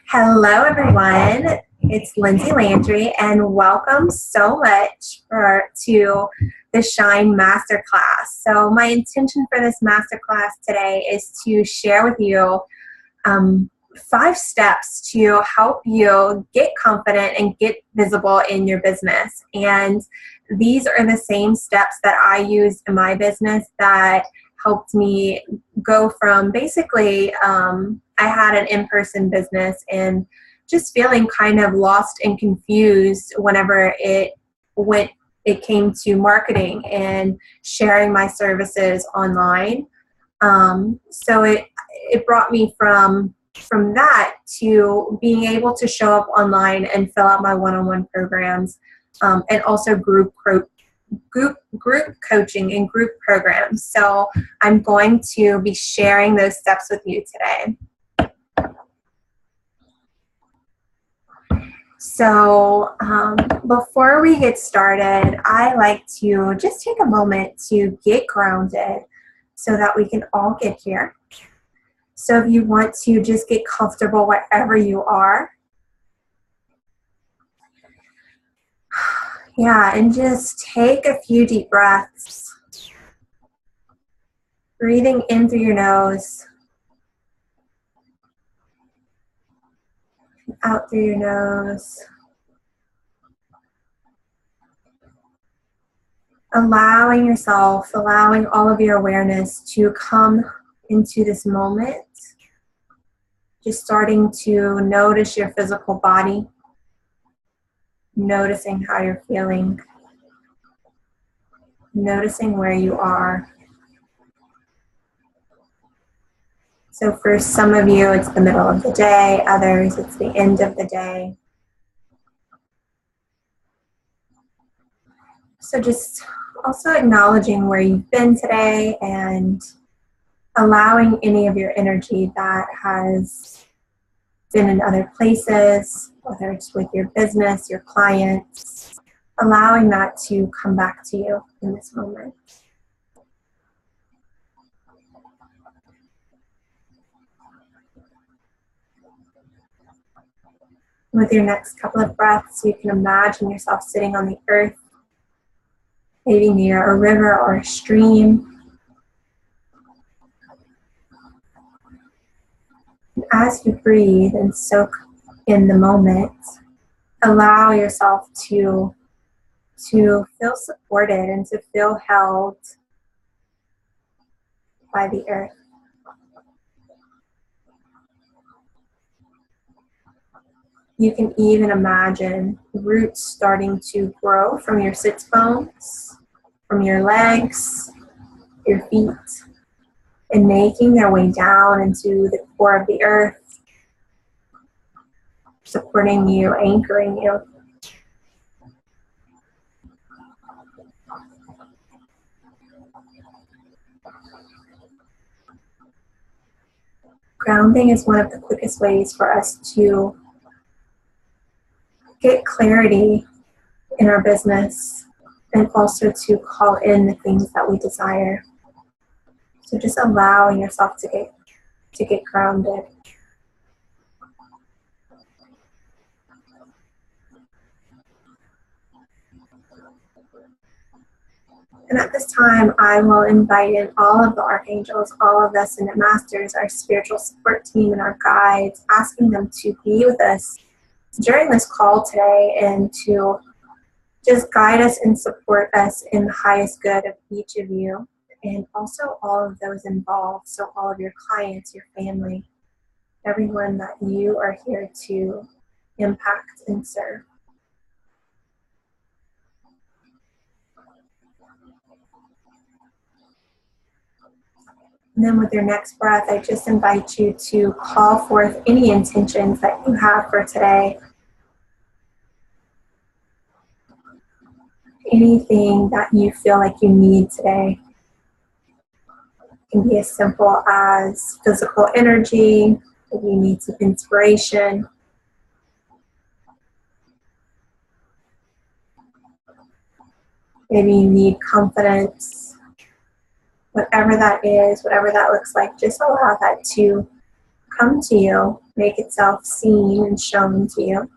Hello, everyone. It's Lindsay Landry, and welcome so much to the Shine Masterclass. So my intention for this masterclass today is to share with you 5 steps to help you get confident and get visible in your business. And these are the same steps that I used in my business that helped me go from basically, I had an in-person business and just feeling kind of lost and confused whenever it came to marketing and sharing my services online. So it brought me from that to being able to show up online and fill out my one-on-one programs, and also group coaching and group programs. So I'm going to be sharing those steps with you today. So before we get started, I like to just take a moment to get grounded so that we can all get here. So if you want to just get comfortable wherever you are. Yeah, and just take a few deep breaths. Breathing in through your nose. Out through your nose. Allowing all of your awareness to come into this moment. Just starting to notice your physical body. Noticing how you're feeling. Noticing where you are. So for some of you, it's the middle of the day. Others, it's the end of the day. So just also acknowledging where you've been today and allowing any of your energy that has been in other places, whether it's with your business, your clients, allowing that to come back to you in this moment. With your next couple of breaths, you can imagine yourself sitting on the earth, maybe near a river or a stream. And as you breathe and soak in the moment, allow yourself to feel supported and to feel held by the earth. You can even imagine roots starting to grow from your sits bones, from your legs, your feet, and making their way down into the core of the earth, supporting you, anchoring you. Grounding is one of the quickest ways for us to get clarity in our business and also to call in the things that we desire. So just allowing yourself to get grounded. And at this time, I will invite in all of the archangels, all of the ascended masters, our spiritual support team, and our guides, asking them to be with us during this call today and to just guide us and support us in the highest good of each of you, and also all of those involved, so all of your clients, your family, everyone that you are here to impact and serve. And then with your next breath, I just invite you to call forth any intentions that you have for today. Anything that you feel like you need today. It can be as simple as physical energy, if you need some inspiration. Maybe you need confidence. Whatever that is, whatever that looks like, just allow that to come to you, make itself seen and shown to you.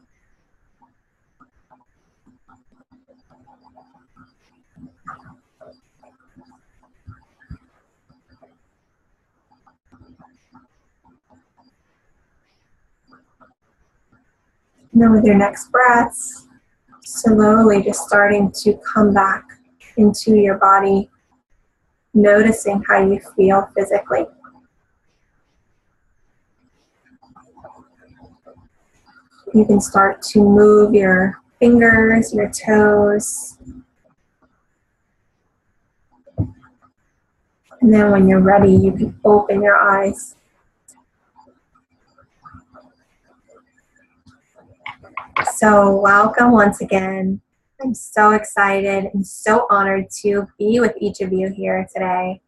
And then with your next breaths, slowly just starting to come back into your body, noticing how you feel physically. You can start to move your fingers, your toes. And then when you're ready, you can open your eyes. So welcome once again. I'm so excited and so honored to be with each of you here today.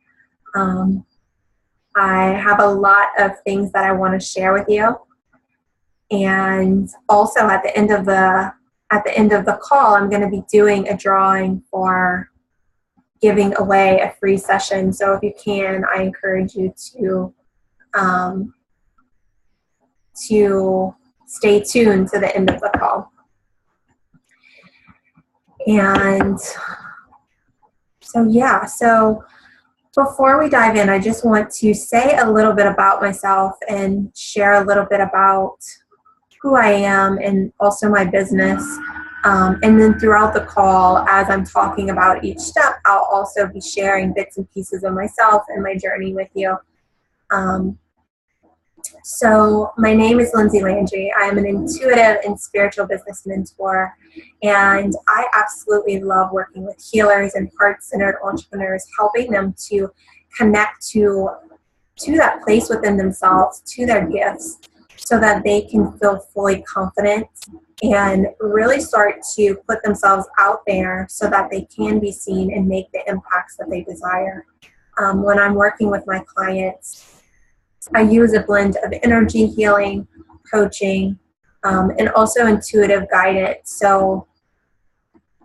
I have a lot of things that I want to share with you. And also at the end of the call, I'm going to be doing a drawing for giving away a free session. So if you can, I encourage you to stay tuned to the end of the call. And so before we dive in, I just want to say a little bit about myself and share a little bit about who I am and also my business. And then throughout the call, as I'm talking about each step, I'll also be sharing bits and pieces of myself and my journey with you. So my name is Lindsay Landry. I am an intuitive and spiritual business mentor, and I absolutely love working with healers and heart-centered entrepreneurs, helping them to connect to that place within themselves, to their gifts, so that they can feel fully confident and really start to put themselves out there so that they can be seen and make the impacts that they desire. When I'm working with my clients, I use a blend of energy healing, coaching, and also intuitive guidance. So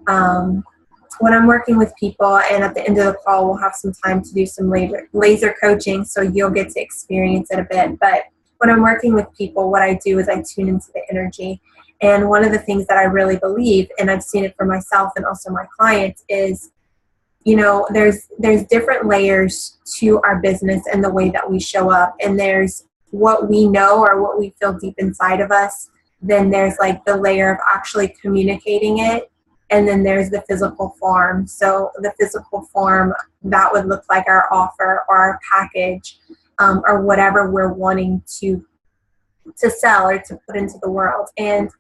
when I'm working with people, and at the end of the call, we'll have some time to do some laser coaching, so you'll get to experience it a bit. But when I'm working with people, what I do is I tune into the energy. And one of the things that I really believe, and I've seen it for myself and also my clients, is, you know, there's different layers to our business and the way that we show up. And there's what we know or what we feel deep inside of us. Then there's like the layer of actually communicating it. And then there's the physical form. So the physical form, that would look like our offer or our package, or whatever we're wanting to sell or to put into the world. And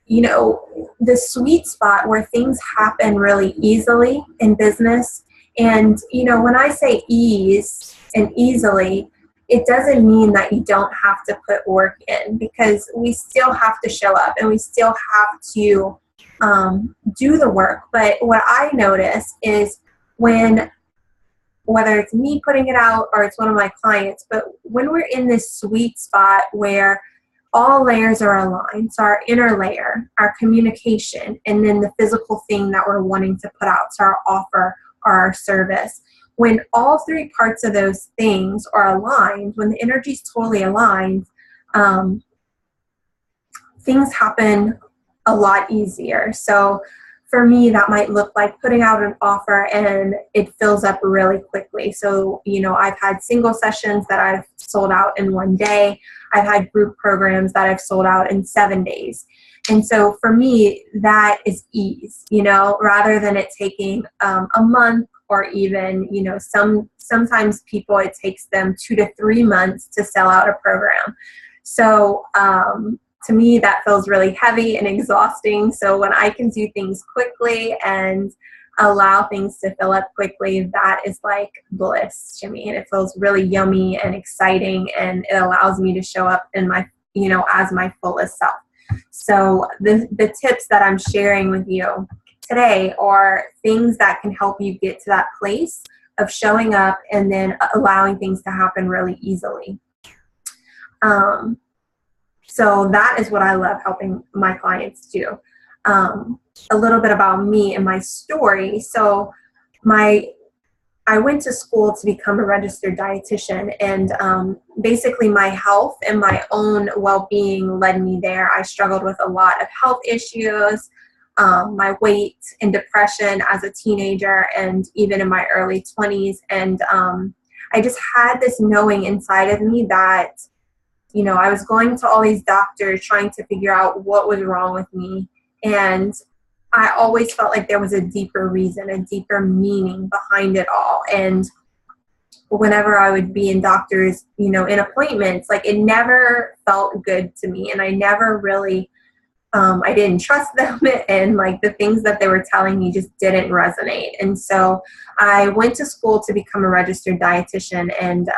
you know, the sweet spot where things happen really easily in business. And, you know, when I say ease and easily, it doesn't mean that you don't have to put work in, because we still have to show up and we still have to do the work. But what I notice is whether it's me putting it out or it's one of my clients, but when we're in this sweet spot where all layers are aligned, so our inner layer, our communication, and then the physical thing that we're wanting to put out, so our offer or our service. When all three parts of those things are aligned, when the energy is totally aligned, things happen a lot easier. So for me, that might look like putting out an offer and it fills up really quickly. So, you know, I've had single sessions that I've sold out in one day. I've had group programs that I've sold out in 7 days. And so for me, that is ease, you know, rather than it taking a month, or even, you know, sometimes people, it takes them 2 to 3 months to sell out a program. So to me, that feels really heavy and exhausting. So when I can do things quickly and allow things to fill up quickly, that is like bliss to me. And it feels really yummy and exciting, and it allows me to show up in my, you know, as my fullest self. So the tips that I'm sharing with you today are things that can help you get to that place of showing up and then allowing things to happen really easily. So that is what I love helping my clients do. A little bit about me and my story. So my I went to school to become a registered dietitian, and basically my health and my own well-being led me there. I struggled with a lot of health issues, my weight and depression as a teenager and even in my early 20s. And I just had this knowing inside of me that, you know, I was going to all these doctors trying to figure out what was wrong with me. And I always felt like there was a deeper reason, a deeper meaning behind it all. And whenever I would be in doctors, you know, in appointments, like it never felt good to me. And I never really, I didn't trust them, and like the things that they were telling me just didn't resonate. And so I went to school to become a registered dietitian. And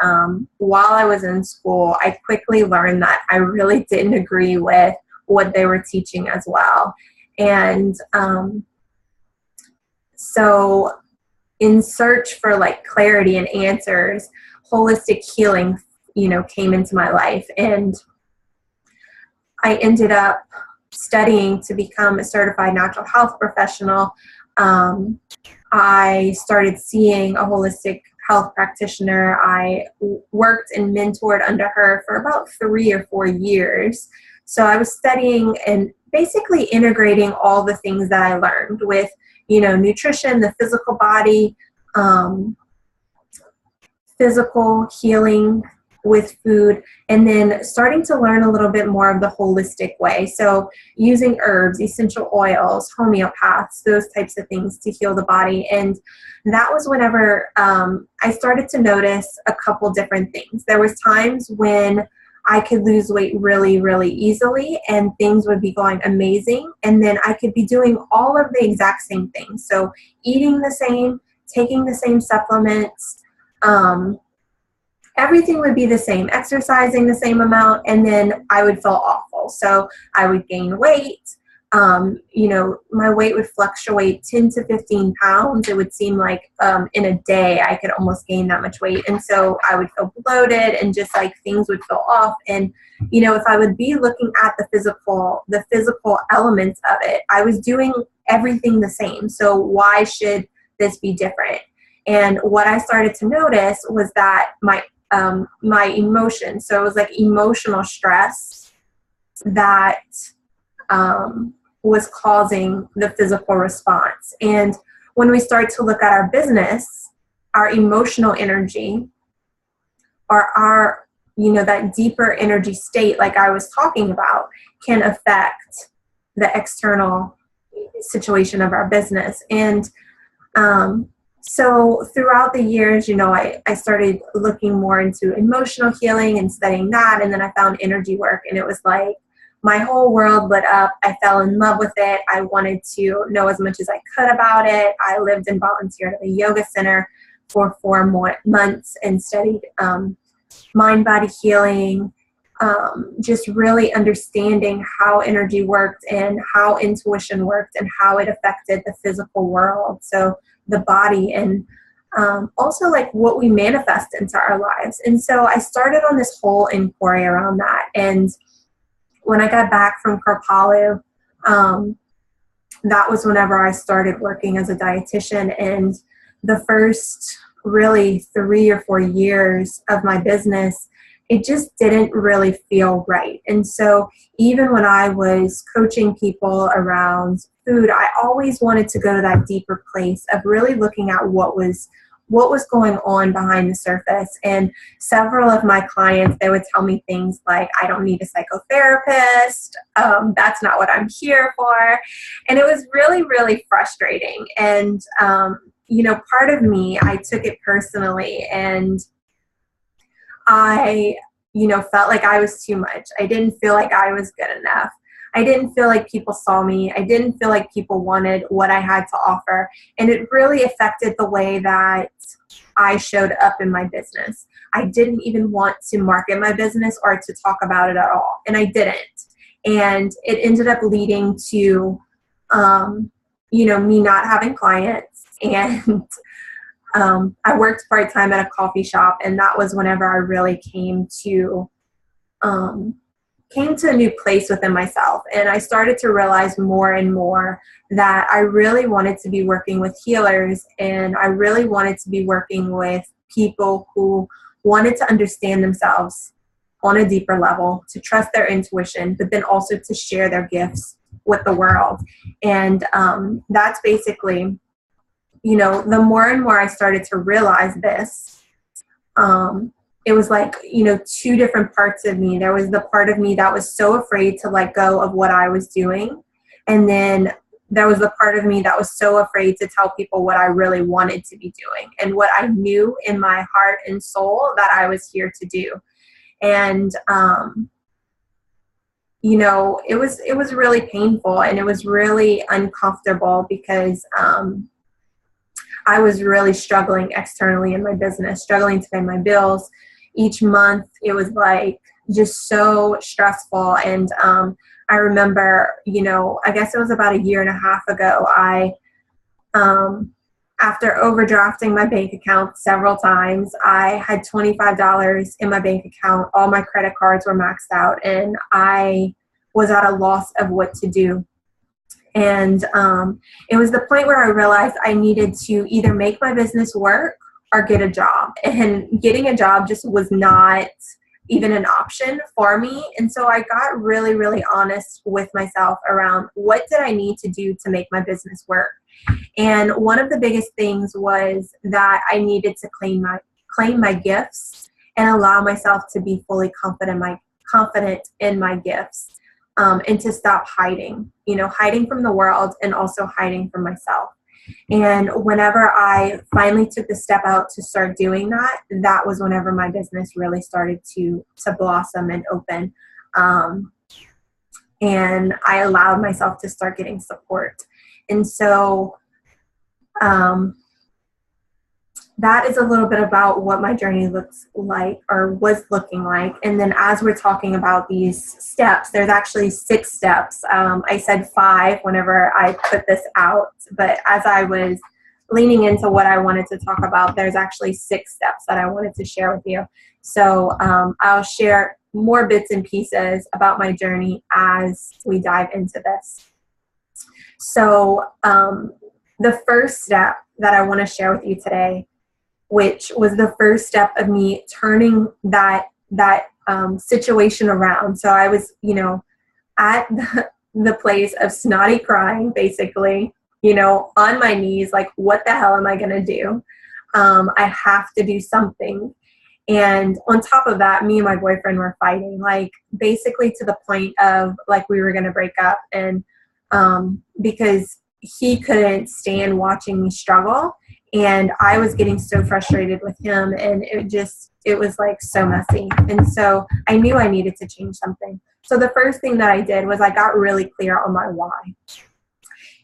while I was in school, I quickly learned that I really didn't agree with what they were teaching as well. And so in search for like clarity and answers, holistic healing, you know, came into my life. And I ended up studying to become a certified natural health professional. I started seeing a holistic health practitioner. I worked and mentored under her for about 3 or 4 years. So I was studying and basically integrating all the things that I learned with, you know, nutrition, the physical body, physical healing with food, and then starting to learn a little bit more of the holistic way. So using herbs, essential oils, homeopaths, those types of things to heal the body. And that was whenever I started to notice a couple different things. There was times when I could lose weight really, really easily and things would be going amazing. And then I could be doing all of the exact same things. So eating the same, taking the same supplements, everything would be the same, exercising the same amount, and then I would feel awful. So I would gain weight. You know, my weight would fluctuate 10 to 15 pounds. It would seem like in a day I could almost gain that much weight. And so I would feel bloated and just like things would feel off. And, you know, if I would be looking at the physical elements of it, I was doing everything the same. So why should this be different? And what I started to notice was that my emotions, so it was like emotional stress that was causing the physical response. And when we start to look at our business, our emotional energy, or our, you know, that deeper energy state, like I was talking about, can affect the external situation of our business. And so throughout the years, you know, I started looking more into emotional healing and studying that. And then I found energy work, and it was like my whole world lit up. I fell in love with it. I wanted to know as much as I could about it. I lived and volunteered at a yoga center for 4 months and studied mind-body healing, just really understanding how energy worked and how intuition worked and how it affected the physical world. So the body, and also like what we manifest into our lives. And so I started on this whole inquiry around that. And when I got back from Kripalu, that was whenever I started working as a dietitian. And the first really 3 or 4 years of my business, it just didn't really feel right. And so even when I was coaching people around food, I always wanted to go to that deeper place of really looking at what was going on behind the surface. And several of my clients, they would tell me things like, I don't need a psychotherapist. That's not what I'm here for. And it was really, really frustrating. And, you know, part of me, I took it personally, and I, you know, felt like I was too much. I didn't feel like I was good enough. I didn't feel like people saw me. I didn't feel like people wanted what I had to offer. And it really affected the way that I showed up in my business. I didn't even want to market my business or to talk about it at all. And I didn't. And it ended up leading to, you know, me not having clients. And I worked part-time at a coffee shop. And that was whenever I really came to came to a new place within myself, and I started to realize more and more that I really wanted to be working with healers, and I really wanted to be working with people who wanted to understand themselves on a deeper level, to trust their intuition, but then also to share their gifts with the world. And that's basically, you know, the more and more I started to realize this, it was like, you know, two different parts of me. There was the part of me that was so afraid to let go of what I was doing. And then there was the part of me that was so afraid to tell people what I really wanted to be doing and what I knew in my heart and soul that I was here to do. And, you know, it was really painful, and it was really uncomfortable because I was really struggling externally in my business, struggling to pay my bills. Each month, it was like just so stressful. And I remember, you know, I guess it was about 1.5 years ago, I, after overdrafting my bank account several times, I had $25 in my bank account. All my credit cards were maxed out, and I was at a loss of what to do. And it was the point where I realized I needed to either make my business work or get a job. And getting a job just was not even an option for me. And so I got really, really honest with myself around what did I need to do to make my business work. And one of the biggest things was that I needed to claim my gifts and allow myself to be fully confident in my gifts. And to stop hiding, you know, hiding from the world and also hiding from myself. And whenever I finally took the step out to start doing that, that was whenever my business really started to blossom and open. And I allowed myself to start getting support. And so that is a little bit about what my journey looks like or was looking like. And then as we're talking about these steps, there's actually 6 steps. I said 5 whenever I put this out, but as I was leaning into what I wanted to talk about, there's actually 6 steps that I wanted to share with you. So I'll share more bits and pieces about my journey as we dive into this. So the first step that I want to share with you today, which was the first step of me turning that situation around. So I was, you know, at the place of snotty crying, basically, you know, on my knees, like, what the hell am I going to do? I have to do something. And on top of that, me and my boyfriend were fighting, like, basically to the point of, like, we were going to break up. And because he couldn't stand watching me struggle. And I was getting so frustrated with him, and it was like so messy. And so I knew I needed to change something. So the first thing that I did was I got really clear on my why.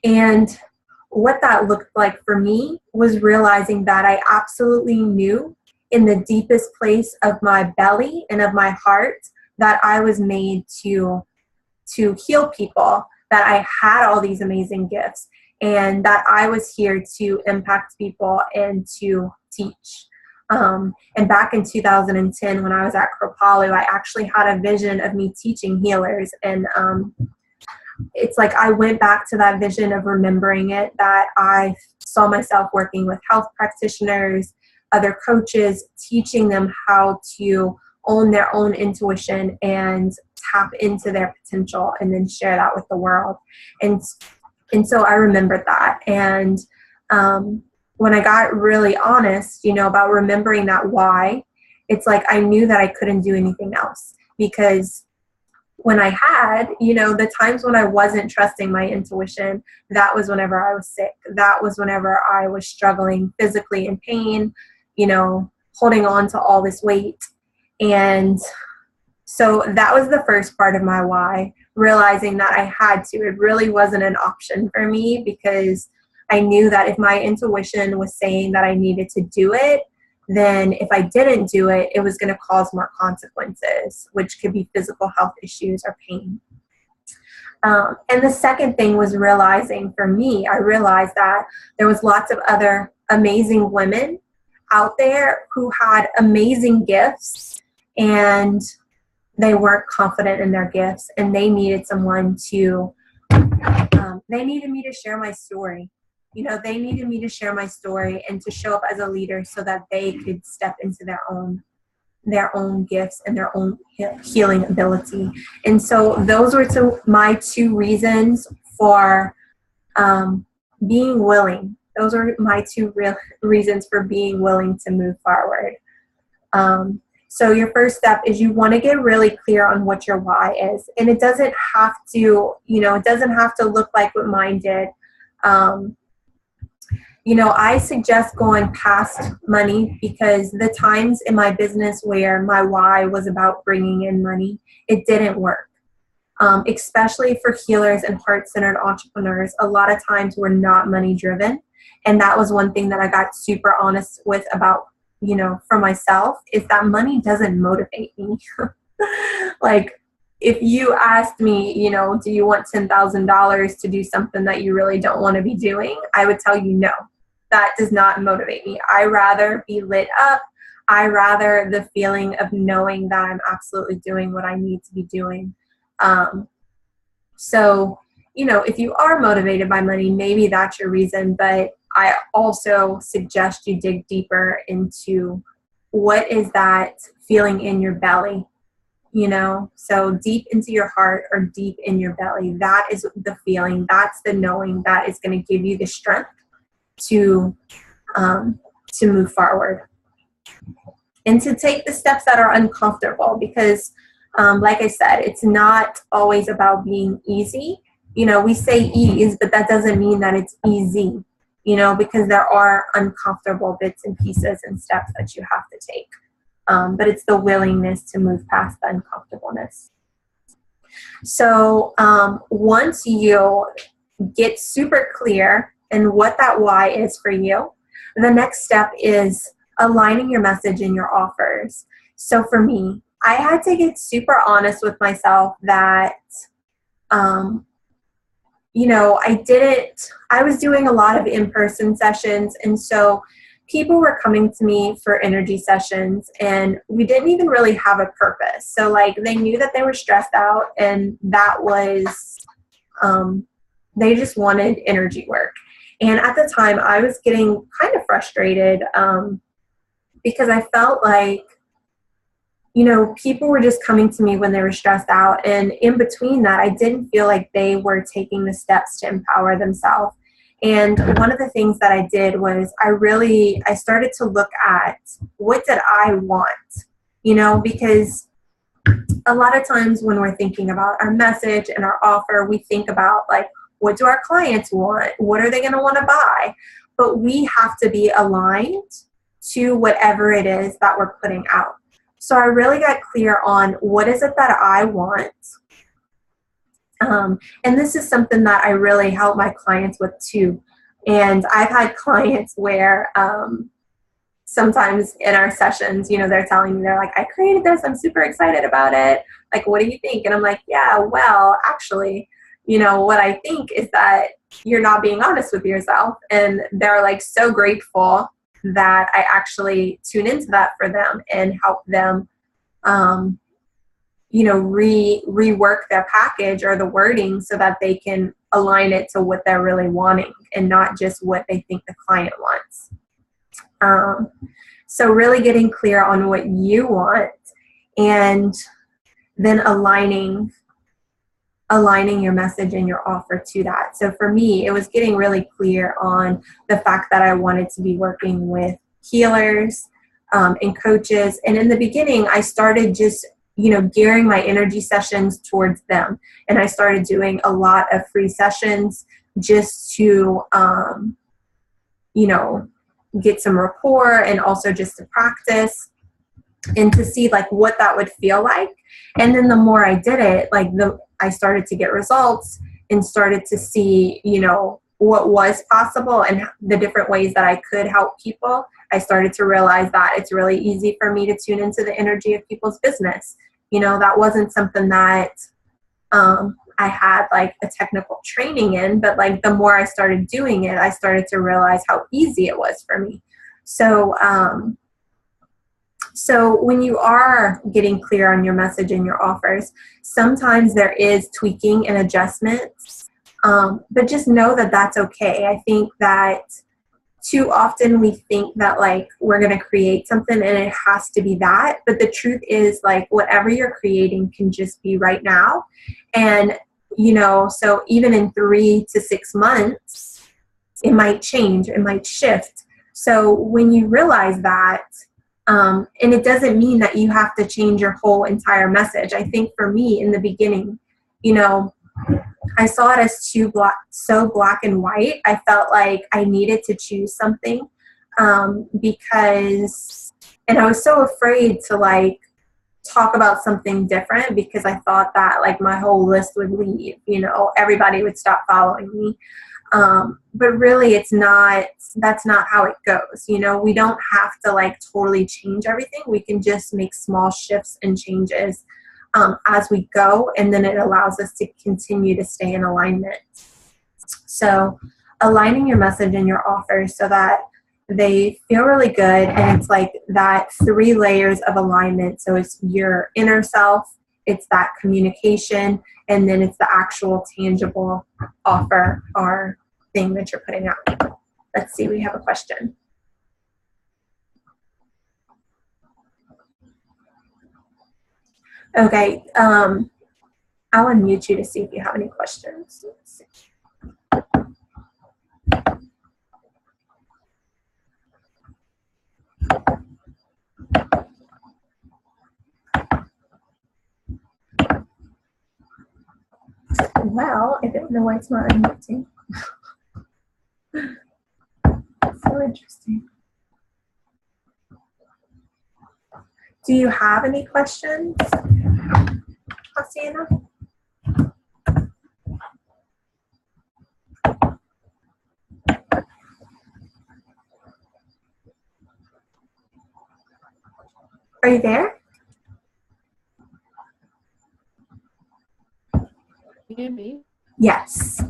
And what that looked like for me was realizing that I absolutely knew in the deepest place of my belly and of my heart that I was made to heal people, that I had all these amazing gifts, and that I was here to impact people and to teach. And back in 2010, when I was at Kripalu, I actually had a vision of me teaching healers. And it's like I went back to that vision of remembering it, that I saw myself working with health practitioners, other coaches, teaching them how to own their own intuition and tap into their potential and then share that with the world. And so I remembered that. And when I got really honest, you know, about remembering that why, it's like I knew that I couldn't do anything else. Because when I had, you know, the times when I wasn't trusting my intuition, that was whenever I was sick. That was whenever I was struggling physically in pain, you know, holding on to all this weight. And so that was the first part of my why, realizing that I had to. It really wasn't an option for me, because I knew that if my intuition was saying that I needed to do it, then if I didn't do it, it was going to cause more consequences, which could be physical health issues or pain. And the second thing was realizing, for me, I realized that there was lots of other amazing women out there who had amazing gifts, and they weren't confident in their gifts, and they needed someone to, they needed me to share my story. You know, they needed me to share my story and to show up as a leader so that they could step into their own gifts and their own healing ability. And so those were my two reasons for being willing. Those are my two real reasons for being willing to move forward. So your first step is you want to get really clear on what your why is. And it doesn't have to, it doesn't have to look like what mine did. I suggest going past money, because the times in my business where my why was about bringing in money, it didn't work. Especially for healers and heart-centered entrepreneurs, a lot of times we're not money-driven. And that was one thing that I got super honest with about, for myself, is that money doesn't motivate me. Like, if you asked me, do you want $10,000 to do something that you really don't want to be doing? I would tell you no. That does not motivate me. I rather be lit up. I rather the feeling of knowing that I'm absolutely doing what I need to be doing. So, if you are motivated by money, maybe that's your reason. But I also suggest you dig deeper into what is that feeling in your belly. So deep into your heart or deep in your belly, that is the feeling, that's the knowing that is going to give you the strength to move forward and to take the steps that are uncomfortable, because like I said, it's not always about being easy. We say ease, but that doesn't mean that it's easy, because there are uncomfortable bits and pieces and steps that you have to take. But it's the willingness to move past the uncomfortableness. So once you get super clear in what that why is for you, the next step is aligning your message and your offers. So for me, I had to get super honest with myself that, I was doing a lot of in-person sessions, and so people were coming to me for energy sessions, and we didn't even really have a purpose. So they knew that they were stressed out, and that was, they just wanted energy work. And at the time I was getting kind of frustrated, because I felt like, people were just coming to me when they were stressed out. And in between that, I didn't feel like they were taking the steps to empower themselves. And one of the things that I did was I started to look at, what did I want? Because a lot of times when we're thinking about our message and our offer, we think about what do our clients want? What are they going to want to buy? But we have to be aligned to whatever it is that we're putting out. So I really got clear on what is it that I want. And this is something that I really help my clients with too. And I've had clients where sometimes in our sessions, they're telling me, they're like, I created this, I'm super excited about it. What do you think? And I'm like, yeah, well, actually, what I think is that you're not being honest with yourself. And they're so grateful that I actually tune into that for them and help them, rework their package or the wording so that they can align it to what they're really wanting and not just what they think the client wants. So really getting clear on what you want, and then aligning your message and your offer to that. So for me, it was getting really clear on the fact that I wanted to be working with healers and coaches. And in the beginning, I started just, gearing my energy sessions towards them. And I started doing a lot of free sessions just to, get some rapport, and also just to practice and to see what that would feel like. And then the more I did it, I started to get results and started to see, what was possible and the different ways that I could help people. I started to realize that it's really easy for me to tune into the energy of people's business. That wasn't something that I had a technical training in, but the more I started doing it, I started to realize how easy it was for me. So So when you are getting clear on your message and your offers, sometimes there is tweaking and adjustments, but just know that that's okay. I think that too often we think that like we're going to create something and it has to be that, but the truth is like whatever you're creating can just be right now. And so even in 3 to 6 months, it might change, it might shift. So when you realize that, and it doesn't mean that you have to change your whole entire message. I think for me in the beginning, I saw it as so black and white. I felt like I needed to choose something because, and I was so afraid to like talk about something different because I thought that like my whole list would leave, everybody would stop following me. But really that's not how it goes. We don't have to like totally change everything. We can just make small shifts and changes as we go, and then it allows us to continue to stay in alignment. So aligning your message and your offers so that they feel really good, and it's like that 3 layers of alignment. So it's your inner self, it's that communication, and then it's the actual tangible offer or thing that you're putting out. Let's see, we have a question. Okay, I'll unmute you to see if you have any questions. Well, I don't know why it's not unmuting. So interesting. Do you have any questions, Hacienda? Are you there? Can you hear me? Yes.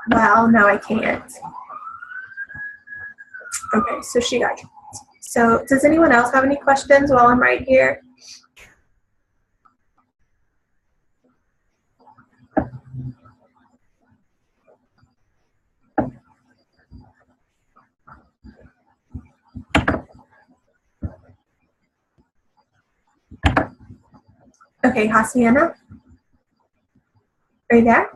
Well, no, I can't. Okay, so she got you. So does anyone else have any questions while I'm right here? Okay, Hacienda, are you there?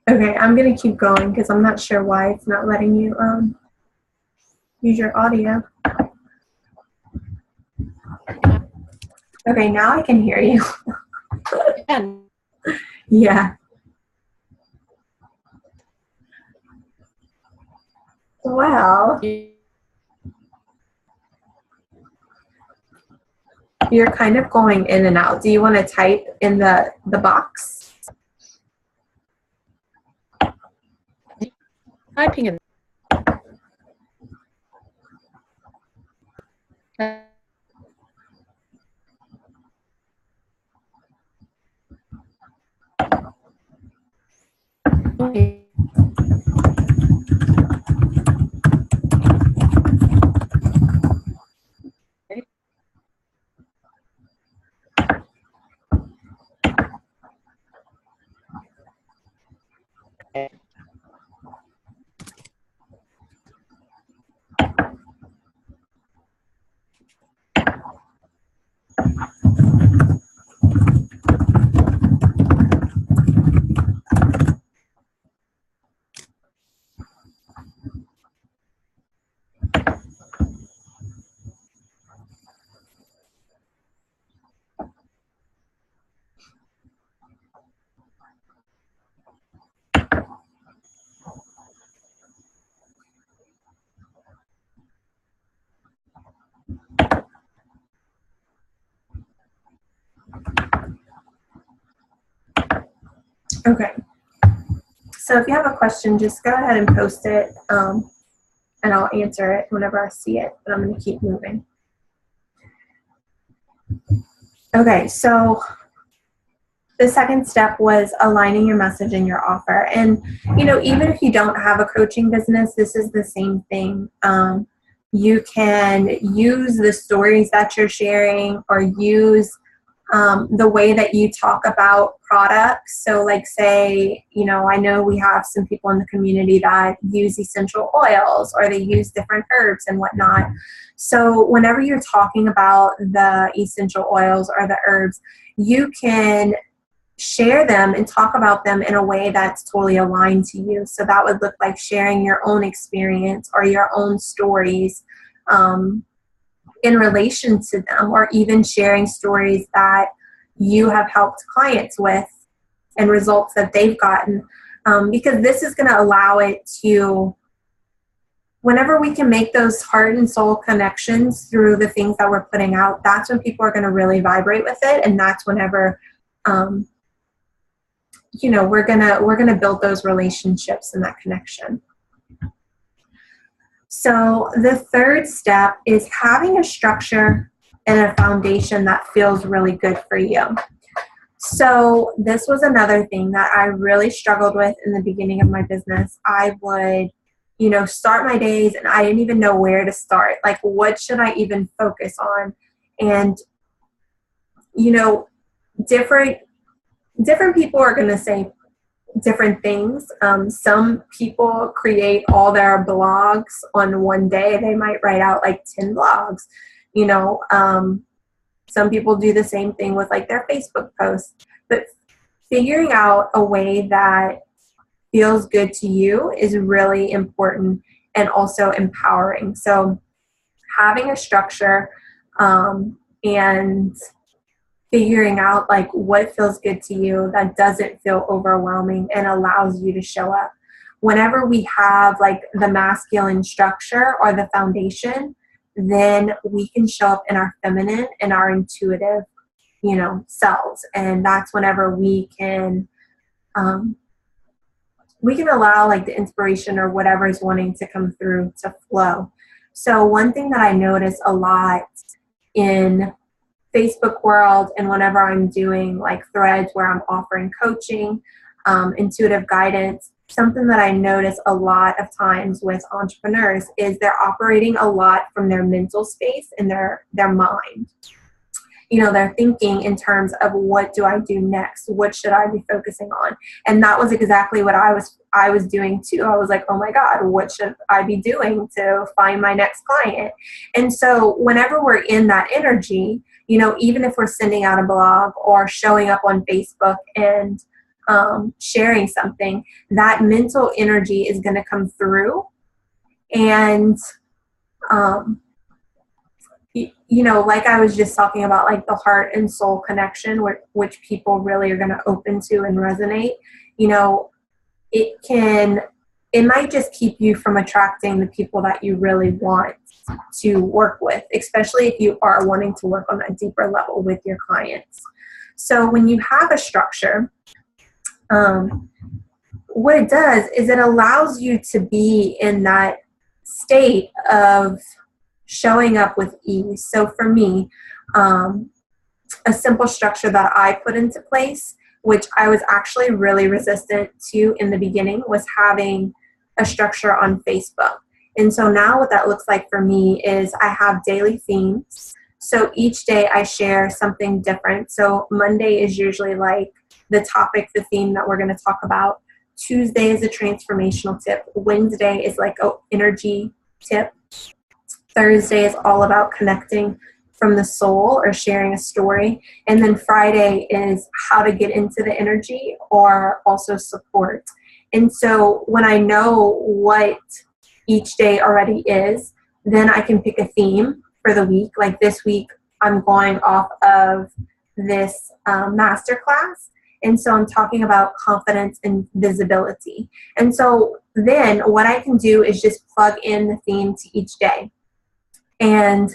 Okay, I'm going to keep going because I'm not sure why it's not letting you use your audio. Okay, now I can hear you. Yeah. Well, you're kind of going in and out. Do you want to type in the box? Typing in. Okay. Okay. So if you have a question, just go ahead and post it, and I'll answer it whenever I see it, but I'm going to keep moving. Okay, so the second step was aligning your message and your offer. And, even if you don't have a coaching business, this is the same thing. You can use the stories that you're sharing, or use the way that you talk about products. So like say, I know we have some people in the community that use essential oils, or they use different herbs and whatnot. So whenever you're talking about the essential oils or the herbs, you can share them and talk about them in a way that's totally aligned to you. So that would look like sharing your own experience or your own stories in relation to them, or even sharing stories that you have helped clients with and results that they've gotten. Because this is going to allow it to, whenever we can make those heart and soul connections through the things that we're putting out, that's when people are going to really vibrate with it. And that's whenever we're gonna build those relationships and that connection. So the third step is having a structure and a foundation that feels really good for you. So this was another thing that I really struggled with in the beginning of my business. I would, start my days and I didn't even know where to start. Like, what should I even focus on? And, different people are going to say different things. Some people create all their blogs on one day. They might write out like 10 blogs. Some people do the same thing with like their Facebook posts. But figuring out a way that feels good to you is really important and also empowering. So having a structure and figuring out like what feels good to you that doesn't feel overwhelming and allows you to show up. Whenever we have like the masculine structure or the foundation, then we can show up in our feminine and our intuitive, selves. And that's whenever we can allow like the inspiration or whatever is wanting to come through to flow. So one thing that I notice a lot in Facebook world, and whenever I'm doing like threads where I'm offering coaching, intuitive guidance, something that I notice a lot of times with entrepreneurs is they're operating a lot from their mental space and their mind. They're thinking in terms of, what do I do next? What should I be focusing on? And that was exactly what I was doing too. I was like, oh my God, what should I be doing to find my next client? And so whenever we're in that energy, even if we're sending out a blog or showing up on Facebook and sharing something, that mental energy is going to come through. And like I was just talking about, like the heart and soul connection, which people really are going to open to and resonate, it might just keep you from attracting the people that you really want to work with, especially if you are wanting to work on a deeper level with your clients. So when you have a structure, what it does is it allows you to be in that state of showing up with ease. So for me, a simple structure that I put into place, which I was actually really resistant to in the beginning, was having a structure on Facebook. And so now what that looks like for me is I have daily themes. So each day I share something different. So Monday is usually like the topic, the theme that we're going to talk about. Tuesday is a transformational tip. Wednesday is like an energy tip. Thursday is all about connecting from the soul or sharing a story. And then Friday is how to get into the energy or also support. And so when I know what each day already is, then I can pick a theme for the week. Like this week, I'm going off of this masterclass. And so I'm talking about confidence and visibility. And so then what I can do is just plug in the theme to each day. And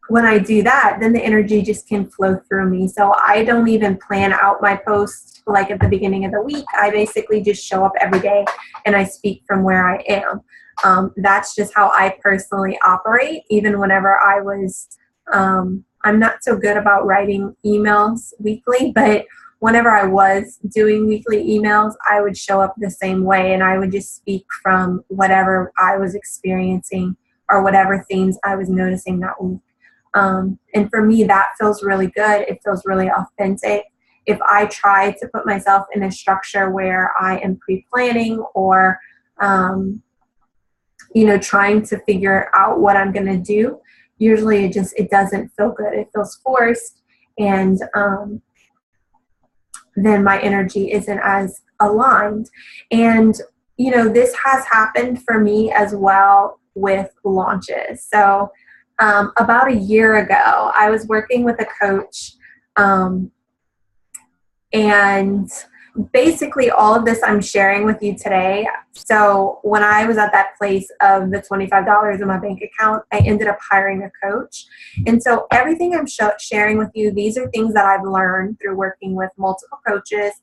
when I do that, then the energy just can flow through me. So I don't even plan out my post like at the beginning of the week. I basically just show up every day and I speak from where I am. That's just how I personally operate. Even whenever I was, I'm not so good about writing emails weekly, but whenever I was doing weekly emails, I would show up the same way and I would just speak from whatever I was experiencing or whatever themes I was noticing that week. And for me, that feels really good. It feels really authentic. If I try to put myself in a structure where I am pre-planning or, trying to figure out what I'm going to do, usually it doesn't feel good. It feels forced, and then my energy isn't as aligned. And, this has happened for me as well with launches. So about a year ago, I was working with a coach, and basically all of this I'm sharing with you today. So when I was at that place of the $25 in my bank account, I ended up hiring a coach. And so everything I'm sharing with you, these are things that I've learned through working with multiple coaches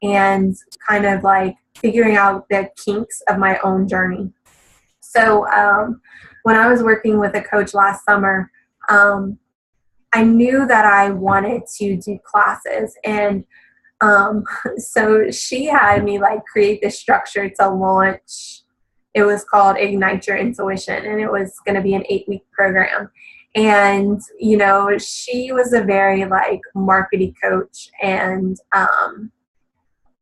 and kind of like figuring out the kinks of my own journey. So when I was working with a coach last summer, I knew that I wanted to do classes, and so she had me like create this structure to launch. It was called Ignite Your Intuition, and it was going to be an 8-week program. And, she was a very like marketing coach, and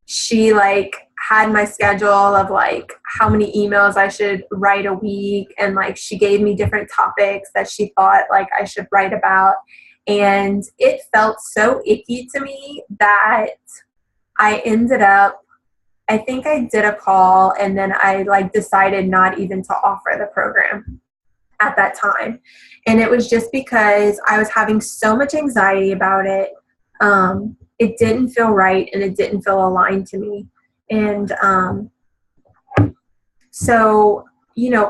she like had my schedule of like how many emails I should write a week. And like, she gave me different topics that she thought like I should write about. And it felt so icky to me that I ended up, I think I did a call and then I like decided not even to offer the program at that time. And it was just because I was having so much anxiety about it. It didn't feel right and it didn't feel aligned to me. And so,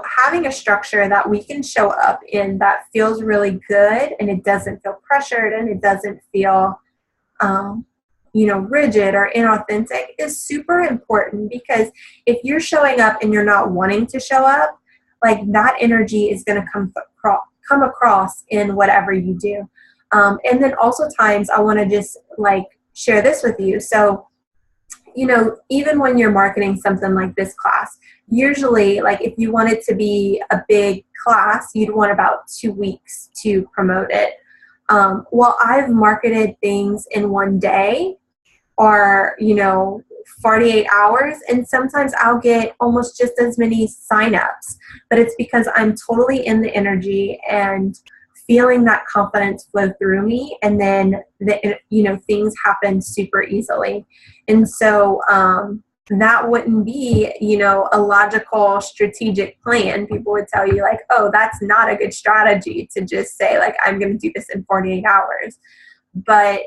having a structure that we can show up in that feels really good and it doesn't feel pressured and it doesn't feel, rigid or inauthentic is super important, because if you're showing up and you're not wanting to show up, like that energy is going to come across in whatever you do. And then also times I want to just like share this with you. So, even when you're marketing something like this class, usually like if you want it to be a big class, you'd want about 2 weeks to promote it. Well, I've marketed things in one day or, 48 hours, and sometimes I'll get almost just as many signups, but it's because I'm totally in the energy and feeling that confidence flow through me, and then things happen super easily. And so that wouldn't be a logical strategic plan. People would tell you like, oh, that's not a good strategy to just say like, I'm going to do this in 48 hours. But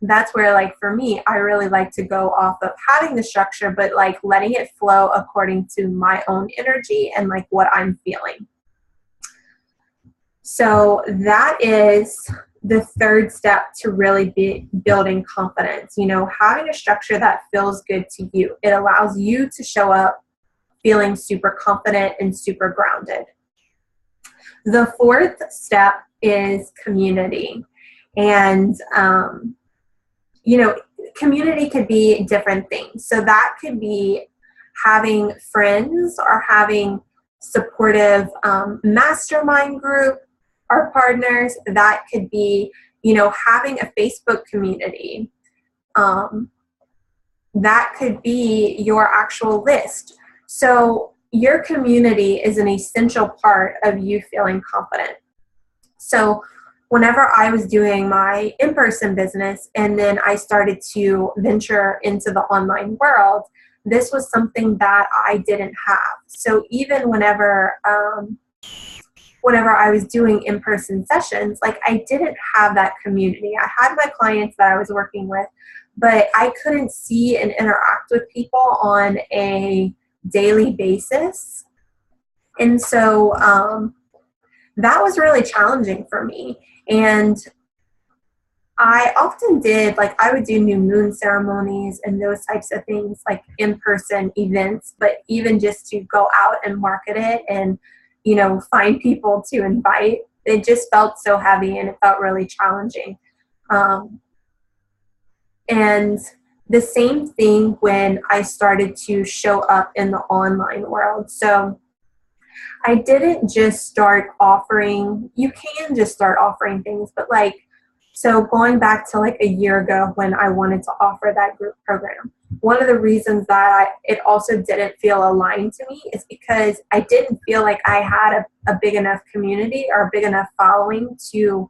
that's where like for me, I really like to go off of having the structure, but like letting it flow according to my own energy and like what I'm feeling. So that is the third step to really be building confidence. Having a structure that feels good to you. It allows you to show up feeling super confident and super grounded. The fourth step is community. And, community could be different things. So that could be having friends or having supportive mastermind group or partners. That could be, having a Facebook community. That could be your actual list. So your community is an essential part of you feeling confident. So whenever I was doing my in-person business and then I started to venture into the online world, this was something that I didn't have. So even whenever I was doing in-person sessions, like I didn't have that community. I had my clients that I was working with, but I couldn't see and interact with people on a daily basis. And so that was really challenging for me. And I often did, like, I would do new moon ceremonies and those types of things, like in-person events, but even just to go out and market it and, find people to invite, it just felt so heavy and it felt really challenging. Um, and the same thing when I started to show up in the online world. So I didn't just start offering, you can just start offering things, but like, so going back to like a year ago when I wanted to offer that group program, one of the reasons that it also didn't feel aligned to me is because I didn't feel like I had a big enough community or a big enough following to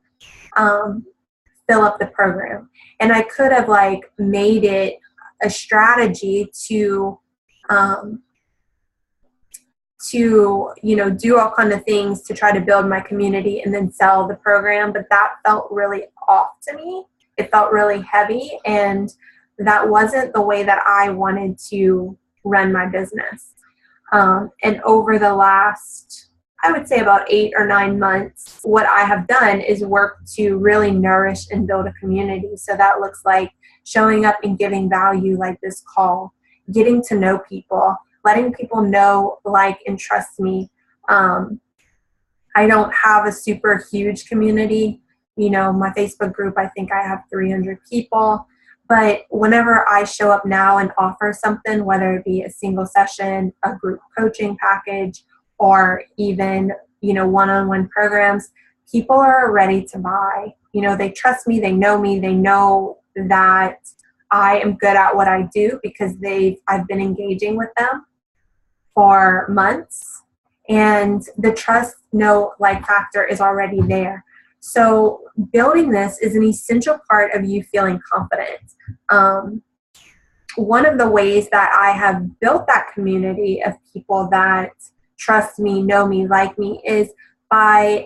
fill up the program. And I could have like made it a strategy um, to do all kind of things to try to build my community and then sell the program, but that felt really off to me. It felt really heavy, and that wasn't the way that I wanted to run my business. And over the last, I would say about 8 or 9 months, what I have done is work to really nourish and build a community. So that looks like showing up and giving value like this call, getting to know people, letting people know, like, and trust me. I don't have a super huge community. My Facebook group, I think I have 300 people. But whenever I show up now and offer something, whether it be a single session, a group coaching package, or even, one-on-one programs, people are ready to buy. They trust me, they know that I am good at what I do because I've been engaging with them for months, and the trust, like factor is already there. So building this is an essential part of you feeling confident. One of the ways that I have built that community of people that trust me, know me, like me, is by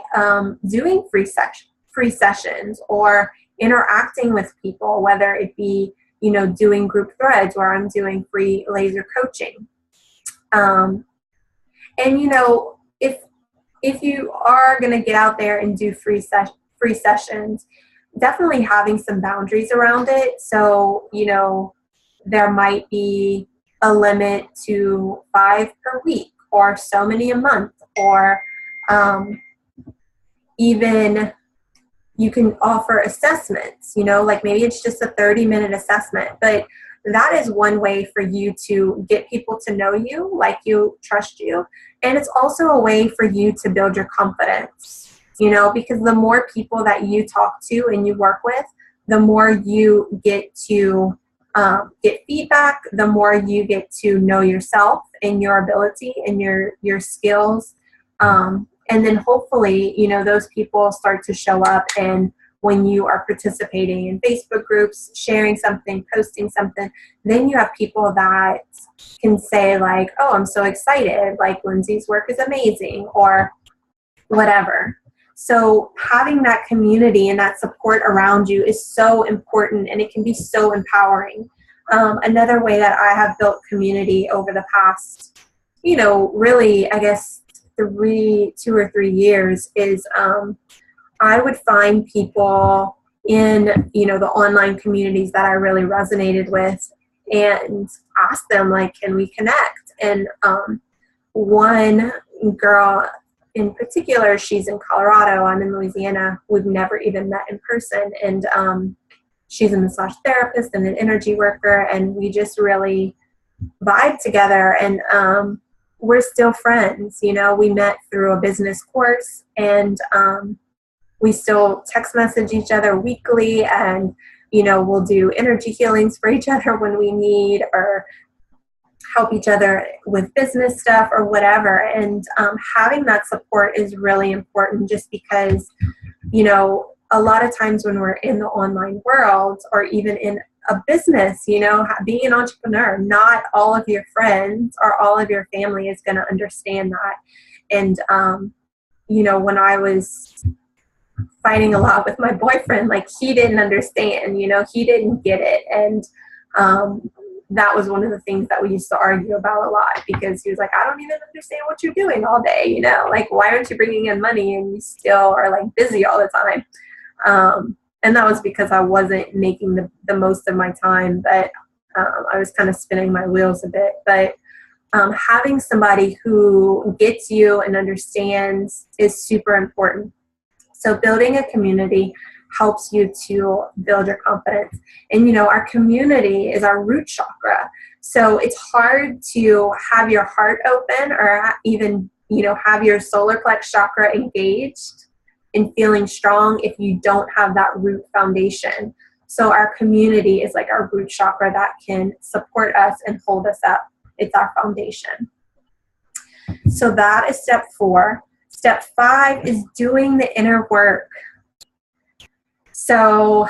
doing free sessions or interacting with people, whether it be, doing group threads where I'm doing free laser coaching. And, if you are going to get out there and do free sessions, definitely having some boundaries around it. So, there might be a limit to 5 per week or so many a month, or even you can offer assessments, like maybe it's just a 30-minute assessment, but that is one way for you to get people to know you, like you, trust you. And it's also a way for you to build your confidence, because the more people that you talk to and you work with, the more you get to get feedback, the more you get to know yourself and your ability and your skills. And then hopefully, those people start to show up, and when you are participating in Facebook groups, sharing something, posting something, then you have people that can say like, oh, I'm so excited, like Lindsay's work is amazing, or whatever. So having that community and that support around you is so important, and it can be so empowering. Another way that I have built community over the past, really, I guess 2 or 3 years is I would find people in, the online communities that I really resonated with and ask them, like, can we connect? And one girl in particular, she's in Colorado, I'm in Louisiana. We've never even met in person. And she's a massage therapist and an energy worker, and we just really vibe together. And we're still friends. We met through a business course, and we still text message each other weekly, and, we'll do energy healings for each other when we need, or help each other with business stuff or whatever. And having that support is really important, just because, a lot of times when we're in the online world or even in a business, being an entrepreneur, not all of your friends or all of your family is going to understand that. And, when I was fighting a lot with my boyfriend, like, he didn't understand, he didn't get it. And, that was one of the things that we used to argue about a lot, because he was like, I don't even understand what you're doing all day, you know, like, why aren't you bringing in money and you still are like busy all the time? And that was because I wasn't making the most of my time, but I was kind of spinning my wheels a bit. But having somebody who gets you and understands is super important. So building a community helps you to build your confidence. And, you know, our community is our root chakra. So it's hard to have your heart open, or even, you know, have your solar plex chakra engaged and feeling strong if you don't have that root foundation. So our community is like our root chakra that can support us and hold us up. It's our foundation. So that is step 4. Step 5 is doing the inner work. So,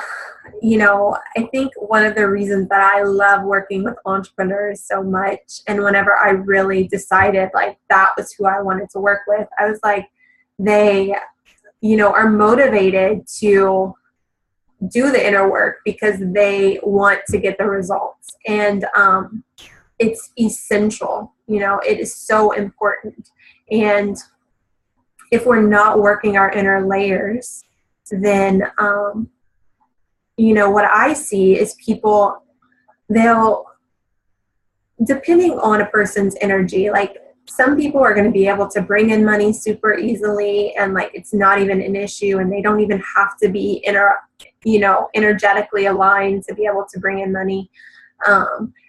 you know, I think one of the reasons that I love working with entrepreneurs so much, and whenever I really decided like that was who I wanted to work with, I was like, they, you know, are motivated to do the inner work because they want to get the results. And it's essential, you know, it is so important. And if we're not working our inner layers, then, you know, what I see is people, they'll, depending on a person's energy, like some people are going to be able to bring in money super easily, and like it's not even an issue, and they don't even have to be energetically aligned to be able to bring in money.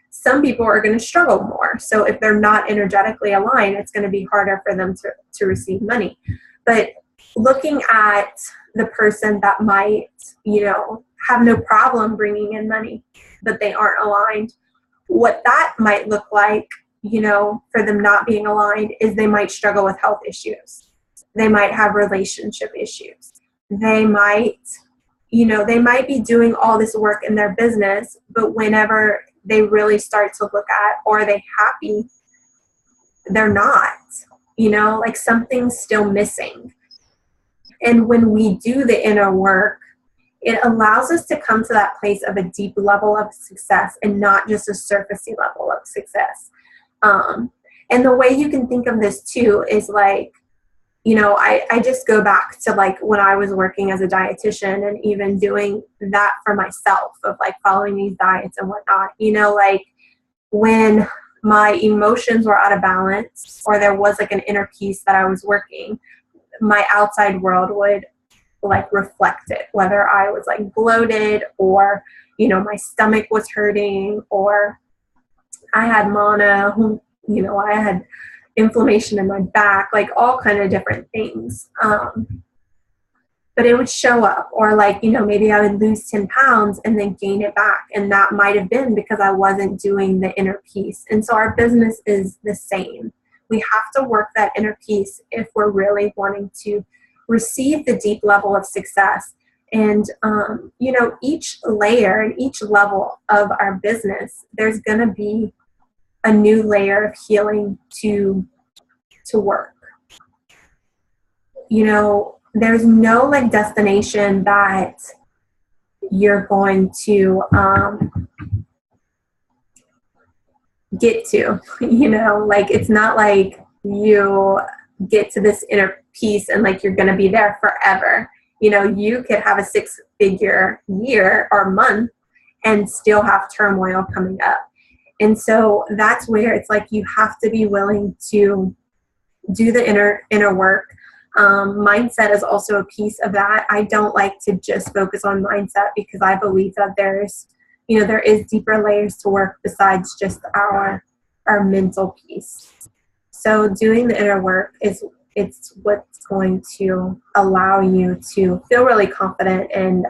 Some people are going to struggle more. So if they're not energetically aligned, it's going to be harder for them to receive money. But looking at the person that might, you know, have no problem bringing in money, but they aren't aligned, what that might look like, you know, for them not being aligned is they might struggle with health issues. They might have relationship issues. They might, you know, they might be doing all this work in their business, but whenever they really start to look at, are they happy? They're not, you know, like something's still missing. And when we do the inner work, it allows us to come to that place of a deep level of success and not just a surfacey level of success. And the way you can think of this too is like, you know, I just go back to like when I was working as a dietitian and even doing that for myself of like following these diets and whatnot, you know, like when my emotions were out of balance or there was like an inner peace that I was working, my outside world would like reflect it, whether I was like bloated or, you know, my stomach was hurting, or I had mana, you know, I had inflammation in my back, like all kind of different things. But it would show up, or like, you know, maybe I would lose 10 pounds and then gain it back. And that might have been because I wasn't doing the inner peace. And so our business is the same. We have to work that inner peace if we're really wanting to receive the deep level of success. And, you know, each layer and each level of our business, there's going to be a new layer of healing to work. You know, there's no like destination that you're going to get to, you know, like it's not like you get to this inner peace and like you're going to be there forever. You know, you could have a 6-figure year or month and still have turmoil coming up. And so that's where it's like you have to be willing to do the inner work. Mindset is also a piece of that. I don't like to just focus on mindset because I believe that there's, you know, there is deeper layers to work besides just our mental piece. So doing the inner work it's what's going to allow you to feel really confident and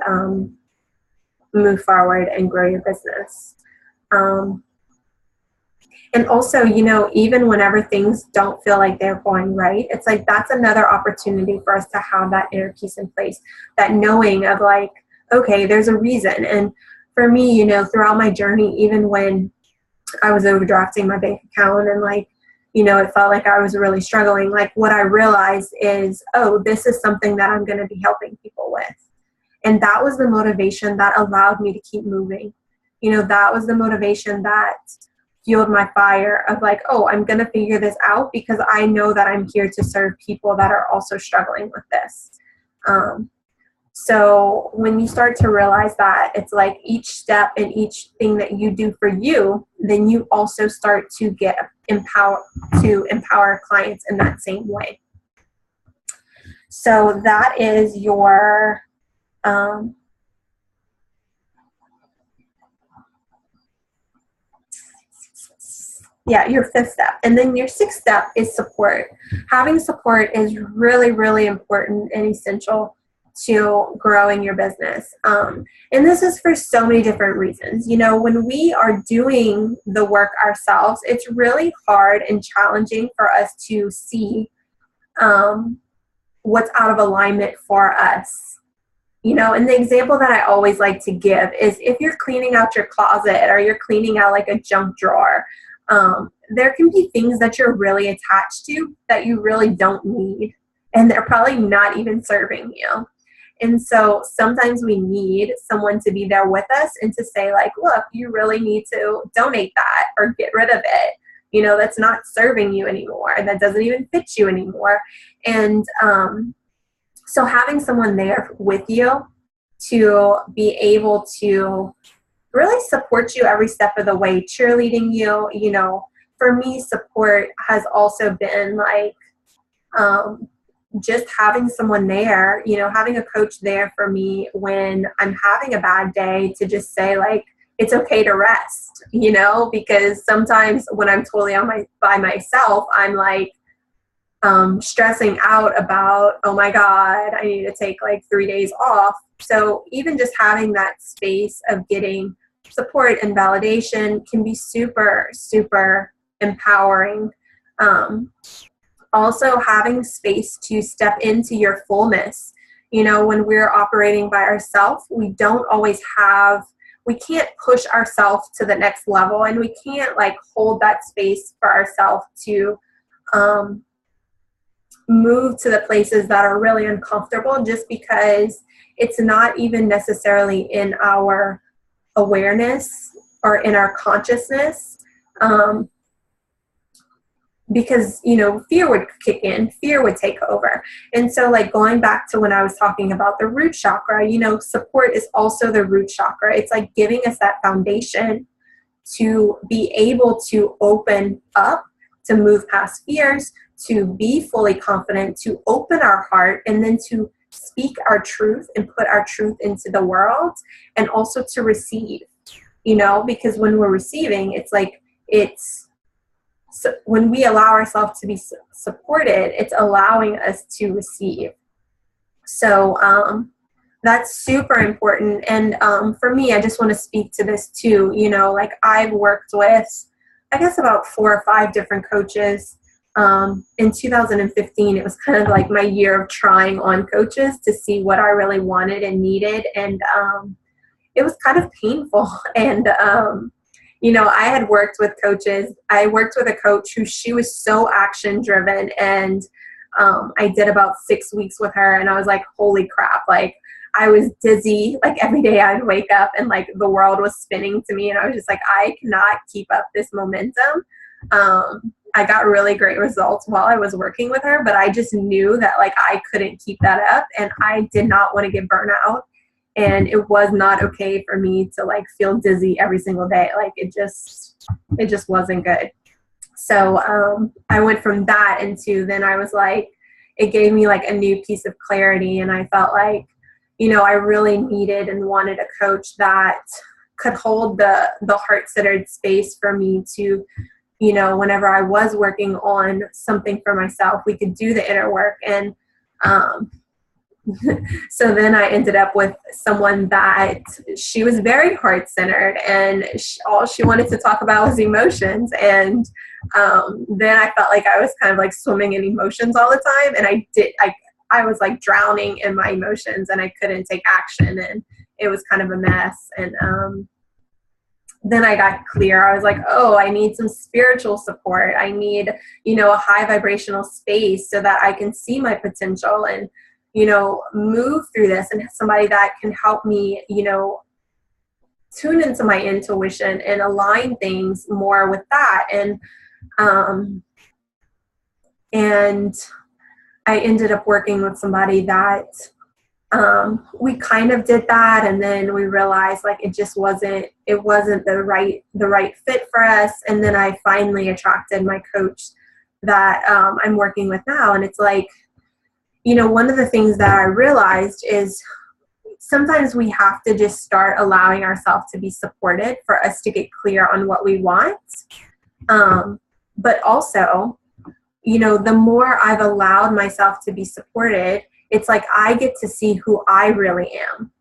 move forward and grow your business. And also, you know, even whenever things don't feel like they're going right, it's like that's another opportunity for us to have that inner peace in place, that knowing of like, okay, there's a reason. And for me, you know, throughout my journey, even when I was overdrafting my bank account and like, you know, it felt like I was really struggling, like what I realized is, oh, this is something that I'm going to be helping people with. And that was the motivation that allowed me to keep moving. that was the motivation that fueled my fire of like, oh, I'm going to figure this out because I know that I'm here to serve people that are also struggling with this. So when you start to realize that it's like each step and each thing that you do for you, then you also start to get empower clients in that same way. So that is your your fifth step. And then your sixth step is support. Having support is really, really important and essential to growing your business. And this is for so many different reasons. When we are doing the work ourselves, it's really hard and challenging for us to see what's out of alignment for us. And the example that I always like to give is if you're cleaning out your closet or you're cleaning out like a junk drawer, there can be things that you're really attached to that you really don't need, and they're probably not even serving you. And so sometimes we need someone to be there with us and to say like, look, you really need to donate that or get rid of it. That's not serving you anymore and that doesn't even fit you anymore. And so having someone there with you to be able to really support you every step of the way, cheerleading you, for me, support has also been like just having someone there, having a coach there for me when I'm having a bad day to just say like, it's okay to rest, because sometimes when I'm totally by myself, I'm like stressing out about, oh my God, I need to take like 3 days off. So even just having that space of getting support and validation can be super, super empowering. Also having space to step into your fullness. When we're operating by ourselves, we can't push ourselves to the next level, and we can't like hold that space for ourselves to move to the places that are really uncomfortable just because it's not even necessarily in our awareness or in our consciousness. Because, fear would kick in, fear would take over. And so like going back to when I was talking about the root chakra, support is also the root chakra. It's like giving us that foundation to be able to open up, to move past fears, to be fully confident, to open our heart, and then to speak our truth and put our truth into the world, and also to receive, because when we're receiving, it's like so when we allow ourselves to be supported, it's allowing us to receive. So that's super important. And for me, I just want to speak to this too. Like I've worked with, I guess, about 4 or 5 different coaches. In 2015, it was kind of like my year of trying on coaches to see what I really wanted and needed. And it was kind of painful. And I had worked with coaches. I worked with a coach who she was so action driven, and I did about 6 weeks with her, and I was like, holy crap, like I was dizzy, like every day I'd wake up and like the world was spinning to me, and I was just like, I cannot keep up this momentum. I got really great results while I was working with her, but I just knew that like I couldn't keep that up, and I did not want to get burnt out. And it was not okay for me to like feel dizzy every single day. Like it just wasn't good. So I went from that into, then I was like, it gave me like a new piece of clarity. And I felt like, I really needed and wanted a coach that could hold the heart-centered space for me to, whenever I was working on something for myself, we could do the inner work. And so then I ended up with someone that she was very heart-centered, and all she wanted to talk about was emotions. And then I felt like I was kind of like swimming in emotions all the time, and I was like drowning in my emotions, and I couldn't take action, and it was kind of a mess. And then I got clear. I was like, oh, I need some spiritual support. I need, a high vibrational space so that I can see my potential and move through this, and somebody that can help me, tune into my intuition and align things more with that. And I ended up working with somebody that we kind of did that, and then we realized like it wasn't the right fit for us. And then I finally attracted my coach that I'm working with now. And it's like, one of the things that I realized is sometimes we have to just start allowing ourselves to be supported for us to get clear on what we want. But also, the more I've allowed myself to be supported, it's like I get to see who I really am.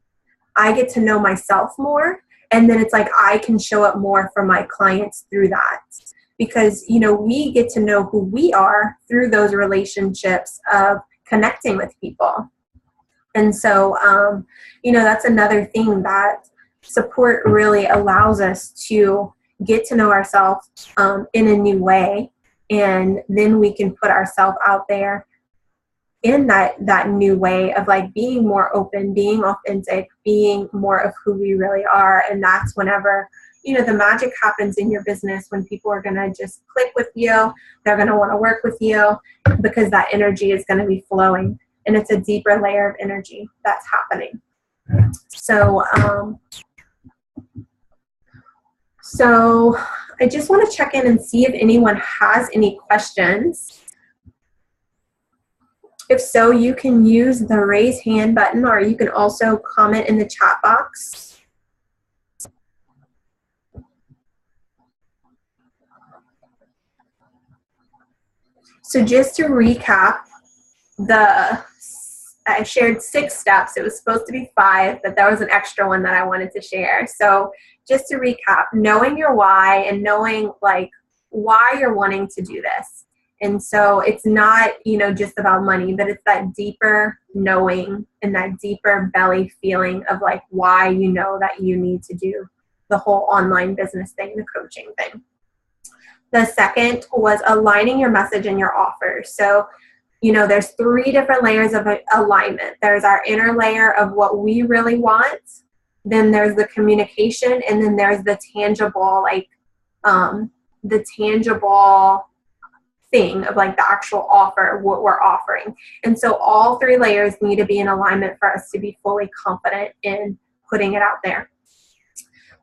I get to know myself more. And then it's like I can show up more for my clients through that. Because, we get to know who we are through those relationships of connecting with people. And so, that's another thing that support really allows us to get to know ourselves in a new way. And then we can put ourselves out there in that new way of like being more open, being authentic, being more of who we really are. And that's whenever, the magic happens in your business, when people are going to just click with you. They're going to want to work with you because that energy is going to be flowing. And it's a deeper layer of energy that's happening. So I just want to check in and see if anyone has any questions. If so, you can use the raise hand button, or you can also comment in the chat box. So just to recap, I shared 6 steps. It was supposed to be 5, but there was an extra one that I wanted to share. So just to recap, knowing your why and knowing like why you're wanting to do this. And so it's not, just about money, but it's that deeper knowing and that deeper belly feeling of like why that you need to do the whole online business thing, the coaching thing. The second was aligning your message and your offer. So, there's 3 different layers of alignment. There's our inner layer of what we really want. Then there's the communication, and then there's the tangible, thing of like the actual offer, what we're offering. And so all 3 layers need to be in alignment for us to be fully confident in putting it out there.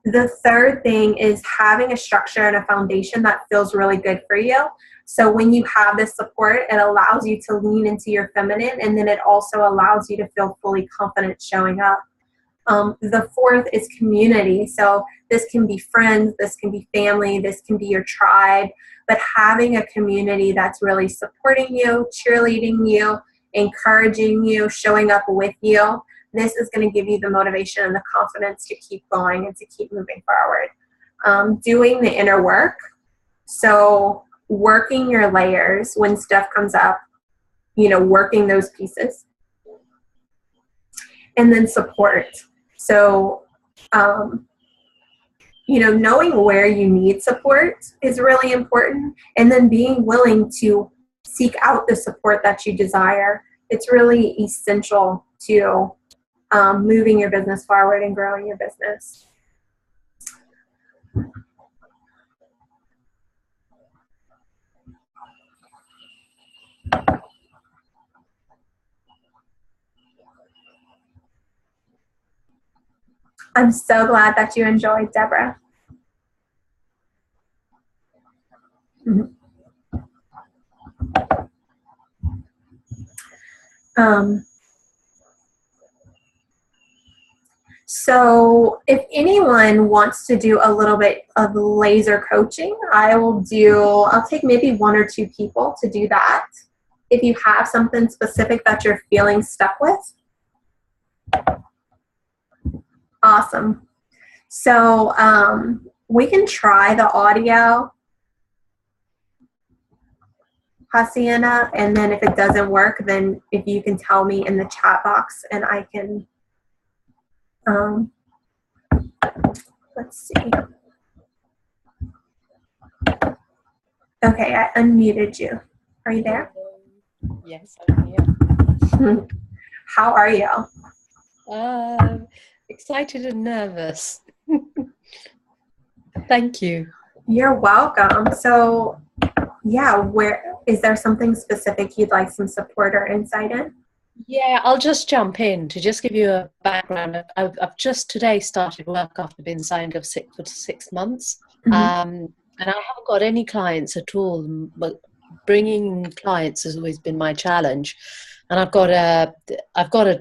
The third thing is having a structure and a foundation that feels really good for you. So when you have this support, it allows you to lean into your feminine, and then it also allows you to feel fully confident showing up. The fourth is community. So this can be friends, this can be family, this can be your tribe, but having a community that's really supporting you, cheerleading you, encouraging you, showing up with you. This is going to give you the motivation and the confidence to keep going and to keep moving forward. Doing the inner work. So working your layers when stuff comes up, working those pieces. And then support. So, knowing where you need support is really important. And then being willing to seek out the support that you desire. It's really essential to moving your business forward and growing your business. I'm so glad that you enjoyed, Deborah. So if anyone wants to do a little bit of laser coaching, I'll take maybe 1 or 2 people to do that. If you have something specific that you're feeling stuck with. Awesome. So we can try the audio, Hasiana, and then if it doesn't work, then if you can tell me in the chat box and I can, let's see. Okay, I unmuted you. Are you there? Yes, I'm here. How are you? Excited and nervous. Thank you. You're welcome. So, yeah, where is there something specific you'd like some support or insight in? Yeah, I'll just jump in to just give you a background. I've just today started work after being signed off sick for 6 months. Mhm. And I haven't got any clients at all, but bringing clients has always been my challenge. And I've got a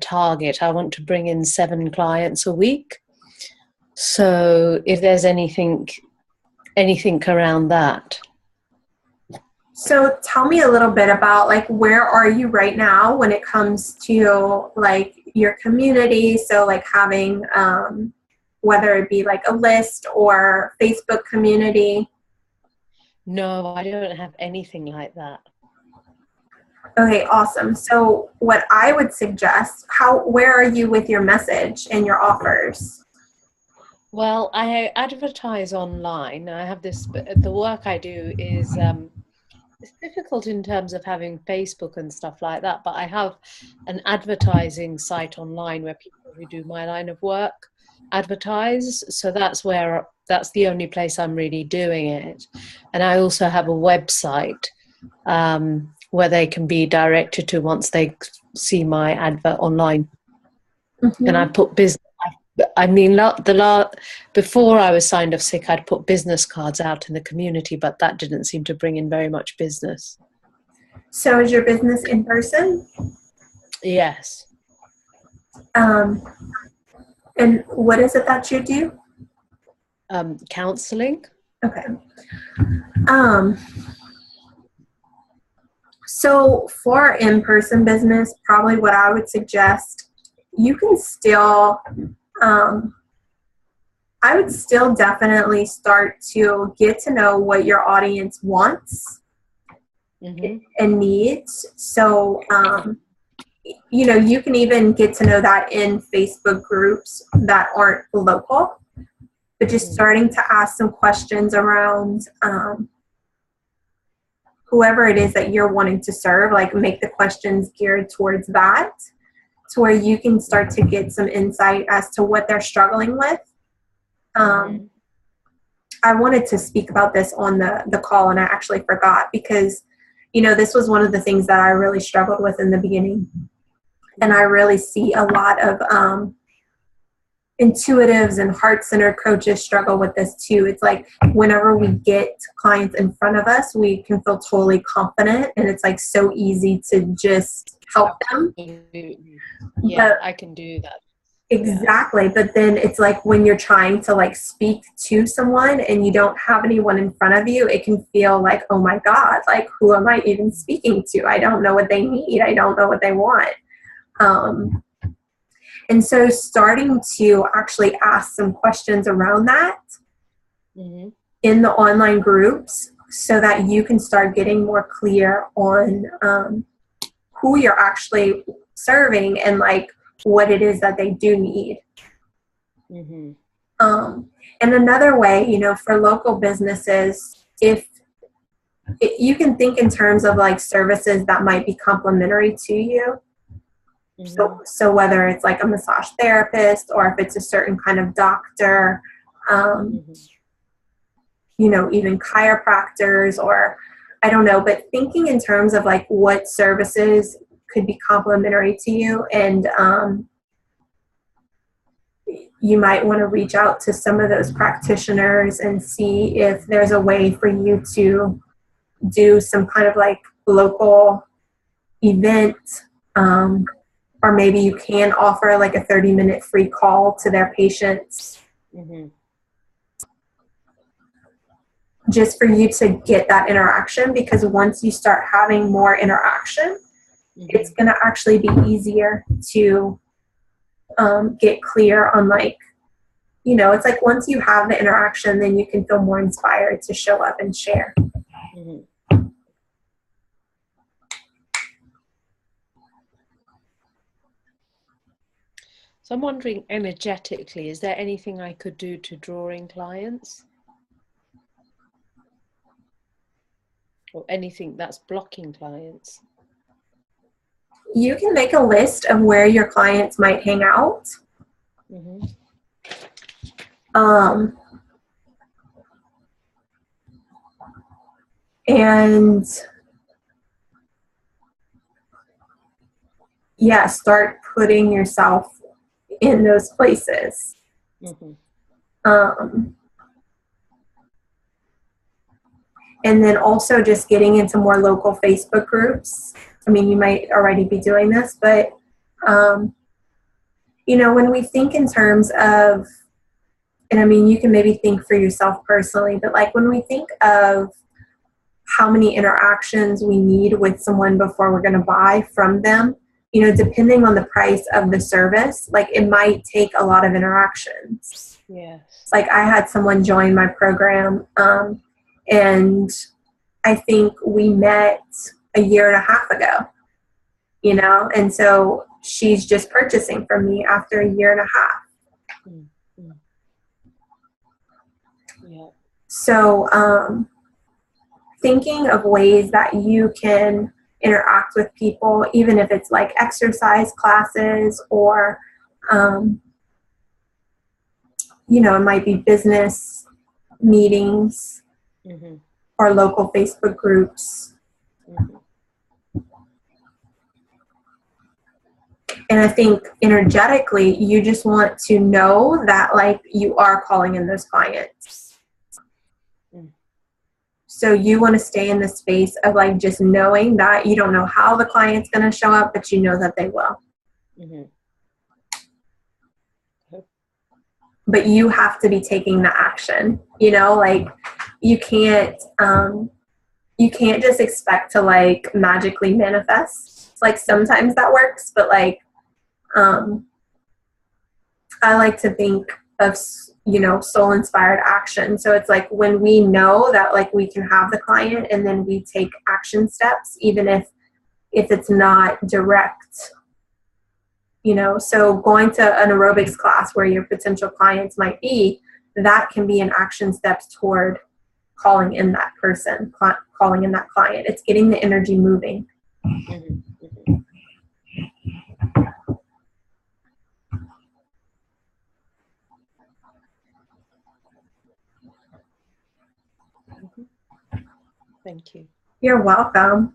target. I want to bring in 7 clients a week. So if there's anything around that. So tell me a little bit about like where are you right now when it comes to like your community? So like having whether it be like a list or Facebook community. No, I don't have anything like that. Okay, awesome. So what I would suggest, where are you with your message and your offers? Well, I advertise online. I have this, the work I do is it's difficult in terms of having Facebook and stuff like that, but I have an advertising site online where people who do my line of work advertise. So that's the only place I'm really doing it. And I also have a website where they can be directed to once they see my advert online. Mm-hmm. And I put business. I mean, before I was signed off sick, I'd put business cards out in the community, but that didn't seem to bring in very much business. So is your business in person? Yes. And what is it that you do? Counseling. Okay. So for in-person business, probably what I would suggest, you can still, I would still definitely start to get to know what your audience wants and needs. So, you can even get to know that in Facebook groups that aren't local, but just starting to ask some questions around whoever it is that you're wanting to serve, like make the questions geared towards that, to where you can start to get some insight as to what they're struggling with. I wanted to speak about this on the call, and I actually forgot because, this was one of the things that I really struggled with in the beginning. And I really see a lot of intuitives and heart-centered coaches struggle with this too. It's like whenever we get clients in front of us, we can feel totally confident, and it's like so easy to just help them. Yeah, but I can do that. Exactly. Yeah. But then it's like when you're trying to like speak to someone and you don't have anyone in front of you, it can feel like, oh my God, like who am I even speaking to? I don't know what they need. I don't know what they want. And so starting to actually ask some questions around that in the online groups so that you can start getting more clear on who you're actually serving and like what it is that they do need. And another way, for local businesses, you can think in terms of like services that might be complementary to you. So whether it's like a massage therapist or if it's a certain kind of doctor, even chiropractors or I don't know, but thinking in terms of like what services could be complementary to you, and you might want to reach out to some of those practitioners and see if there's a way for you to do some kind of like local event, or maybe you can offer like a 30-minute free call to their patients. Just for you to get that interaction, because once you start having more interaction, it's going to actually be easier to get clear on like, it's like once you have the interaction, then you can feel more inspired to show up and share. So I'm wondering energetically, is there anything I could do to draw in clients? Or anything that's blocking clients? You can make a list of where your clients might hang out. Um, and yeah, start putting yourself in those places. Mm-hmm. Um, and then also just getting into more local Facebook groups. I mean, you might already be doing this, but you know, when we think in terms of, and I mean, you can maybe think for yourself personally, but like when we think of how many interactions we need with someone before we're going to buy from them, you know, depending on the price of the service, like it might take a lot of interactions. Yes. Like I had someone join my program, and I think we met a year and a half ago, you know, and so she's just purchasing from me after a year and a half. Mm-hmm. Yeah. So thinking of ways that you can interact with people, even if it's like exercise classes or, you know, it might be business meetings Mm-hmm. or local Facebook groups. Mm-hmm. And I think energetically, you just want to know that like you are calling in those clients. Mm. So you want to stay in the space of like just knowing that you don't know how the client's going to show up, but you know that they will. Mm-hmm. But you have to be taking the action, you know, like you can't just expect to like magically manifest. Like sometimes that works, but like I like to think of, you know, soul inspired action. So it's like when we know that like we can have the client and then we take action steps, even if it's not direct, you know. So going to an aerobics class where your potential clients might be, that can be an action steps toward calling in that person, calling in that client. It's getting the energy moving. Mm-hmm. Mm-hmm. Mm-hmm. Thank you. You're welcome.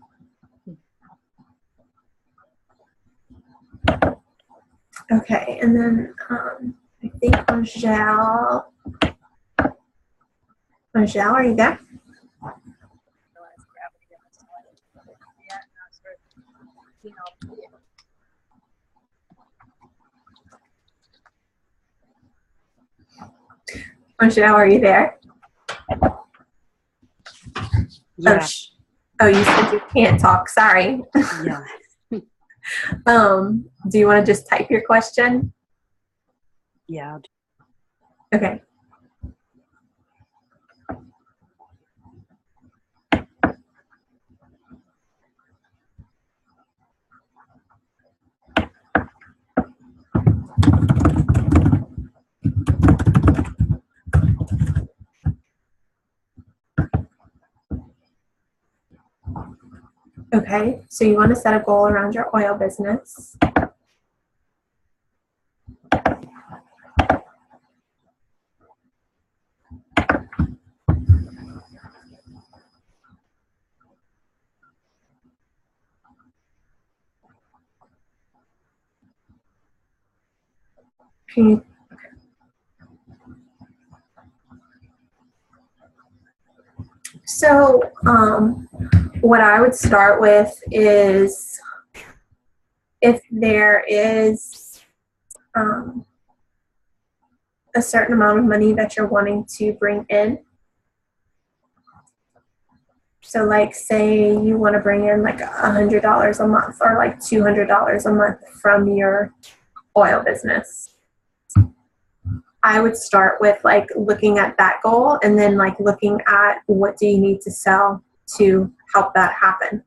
Okay, and then I think Angel, are you there? Angel, are you there? Yeah. Oh, you said you can't talk. Sorry. Yeah. Do you want to just type your question? Yeah. Okay. Okay, so you want to set a goal around your oil business. Can you, so what I would start with is if there is a certain amount of money that you're wanting to bring in. So like say you want to bring in like $100 a month or like $200 a month from your oil business. I would start with like looking at that goal and then like looking at what do you need to sell to help that happen.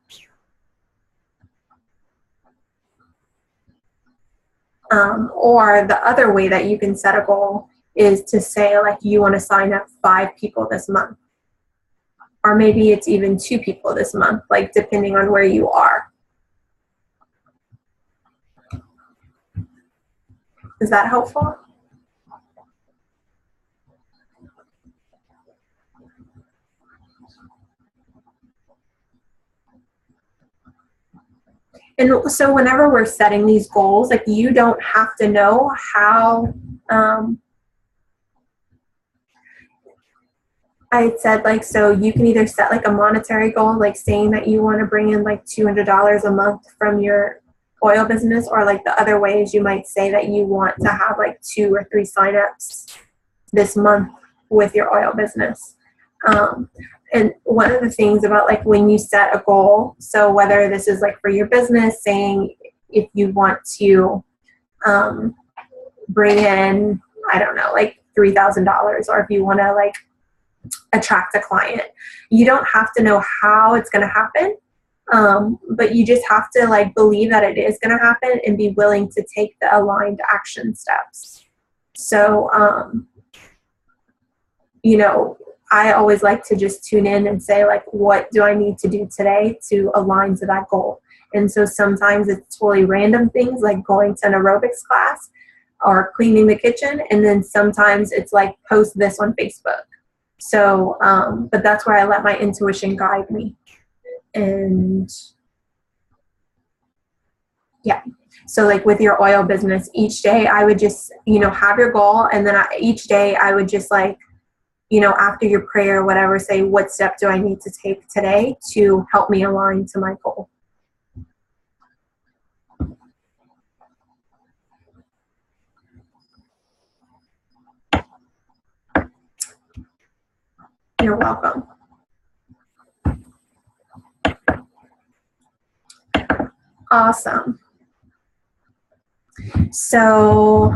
Or the other way that you can set a goal is to say like you want to sign up 5 people this month. Or maybe it's even 2 people this month, like depending on where you are. Is that helpful? And so whenever we're setting these goals, like, you don't have to know how, I said, like, so you can either set like a monetary goal, like saying that you want to bring in like $200 a month from your oil business, or like the other ways you might say that you want to have like 2 or 3 signups this month with your oil business. And one of the things about like when you set a goal, so whether this is like for your business, saying if you want to bring in, I don't know, like $3,000, or if you want to like attract a client, you don't have to know how it's going to happen, but you just have to like believe that it is going to happen and be willing to take the aligned action steps. So, you know, I always like to just tune in and say, like, what do I need to do today to align to that goal? And so sometimes it's totally random things like going to an aerobics class or cleaning the kitchen. And then sometimes it's like post this on Facebook. So, but that's where I let my intuition guide me. And yeah. So like with your oil business, each day I would just, you know, have your goal. And then each day I would just like, you know, after your prayer or whatever, say, what step do I need to take today to help me align to my goal? You're welcome. Awesome. So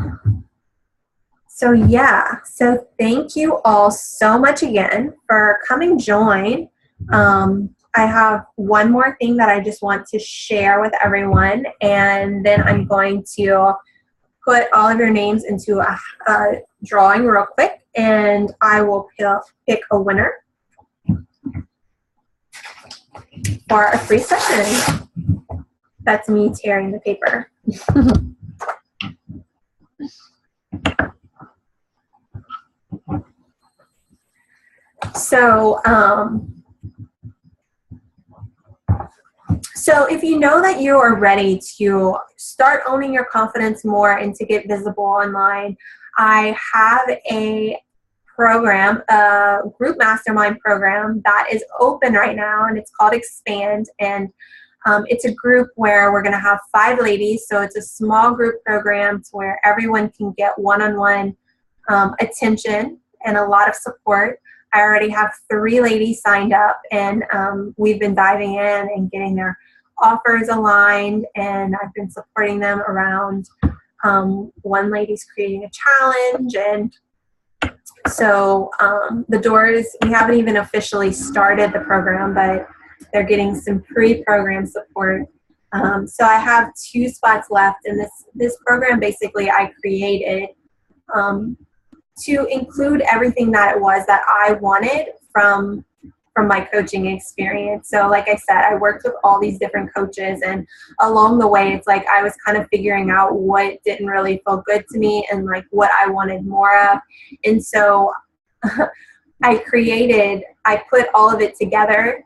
yeah, so thank you all so much again for coming join. I have one more thing that I just want to share with everyone, and then I'm going to put all of your names into a drawing real quick, and I will pick a winner for a free session. That's me tearing the paper. So if you know that you are ready to start owning your confidence more and to get visible online, I have a program, a group mastermind program that is open right now, and it's called Expand. And it's a group where we're going to have 5 ladies. So it's a small group program to where everyone can get one-on-one attention and a lot of support. I already have 3 ladies signed up, and we've been diving in and getting their offers aligned, and I've been supporting them around one lady's creating a challenge. And so the doors, we haven't even officially started the program, but they're getting some pre-program support. So I have 2 spots left, and this program basically I created to include everything that it was that I wanted from my coaching experience. So like I said, I worked with all these different coaches, and along the way, it's like I was kind of figuring out what didn't really feel good to me and like what I wanted more of. And so I put all of it together.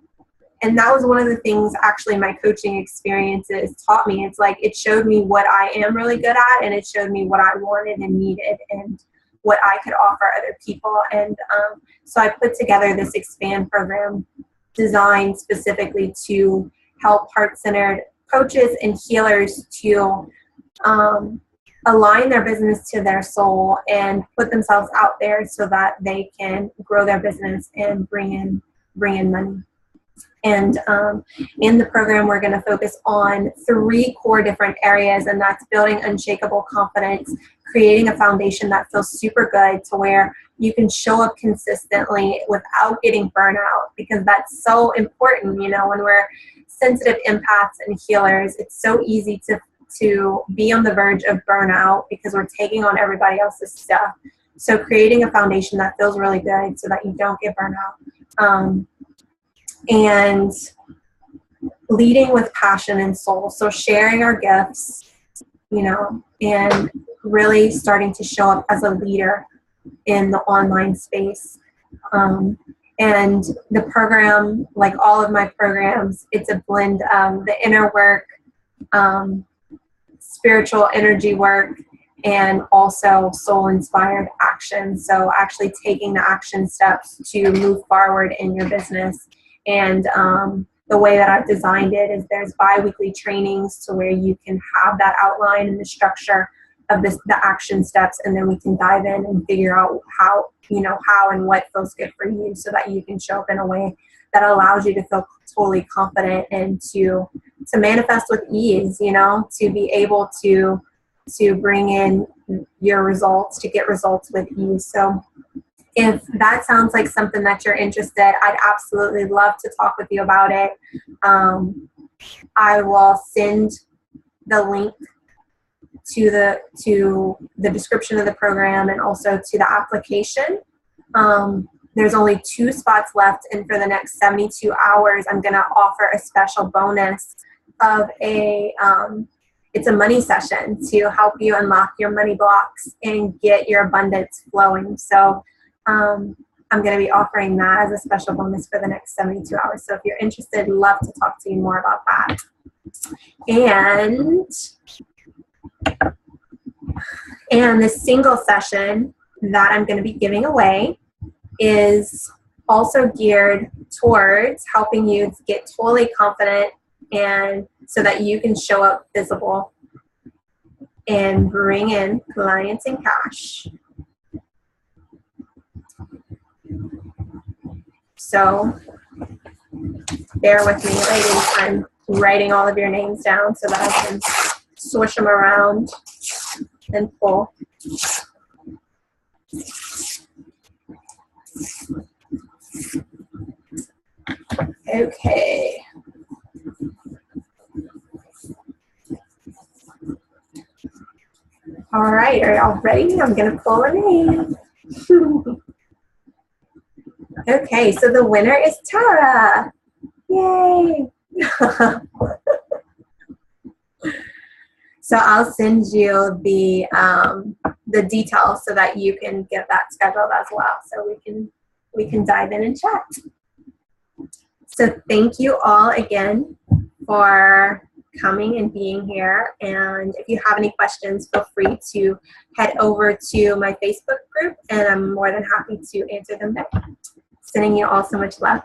And that was one of the things actually my coaching experiences taught me. It's like it showed me what I am really good at, and it showed me what I wanted and needed and what I could offer other people. And so I put together this Expand program designed specifically to help heart-centered coaches and healers to align their business to their soul and put themselves out there so that they can grow their business and bring in money. And in the program, we're going to focus on 3 core different areas, and that's building unshakable confidence, creating a foundation that feels super good to where you can show up consistently without getting burnout, because that's so important. You know, when we're sensitive empaths and healers, it's so easy to be on the verge of burnout because we're taking on everybody else's stuff. So creating a foundation that feels really good so that you don't get burnout. And leading with passion and soul. So sharing our gifts, you know, and really starting to show up as a leader in the online space. And the program, like all of my programs, it's a blend of the inner work, spiritual energy work, and also soul-inspired action. So actually taking the action steps to move forward in your business. And the way that I've designed it is there's bi-weekly trainings to where you can have that outline and the structure of the action steps, and then we can dive in and figure out how and what feels good for you, so that you can show up in a way that allows you to feel totally confident and to manifest with ease, to be able to bring in your results, to get results with ease. So if that sounds like something that you're interested, I'd absolutely love to talk with you about it. I will send the link to the description of the program and also to the application. There's only 2 spots left, and for the next 72 hours, I'm going to offer a special bonus of it's a money session to help you unlock your money blocks and get your abundance flowing. So I'm going to be offering that as a special bonus for the next 72 hours. So if you're interested, I'd love to talk to you more about that. And the single session that I'm going to be giving away is also geared towards helping you to get totally confident, and so that you can show up visible and bring in clients and cash. So bear with me, ladies. I'm writing all of your names down so that I can swoosh them around and pull. Okay. All right, are y'all ready? I'm going to pull a name. Okay, so the winner is Tara. Yay! So I'll send you the details so that you can get that scheduled as well, so we can dive in and chat. So thank you all again for coming and being here. And if you have any questions, feel free to head over to my Facebook group, and I'm more than happy to answer them there. Sending you all so much love.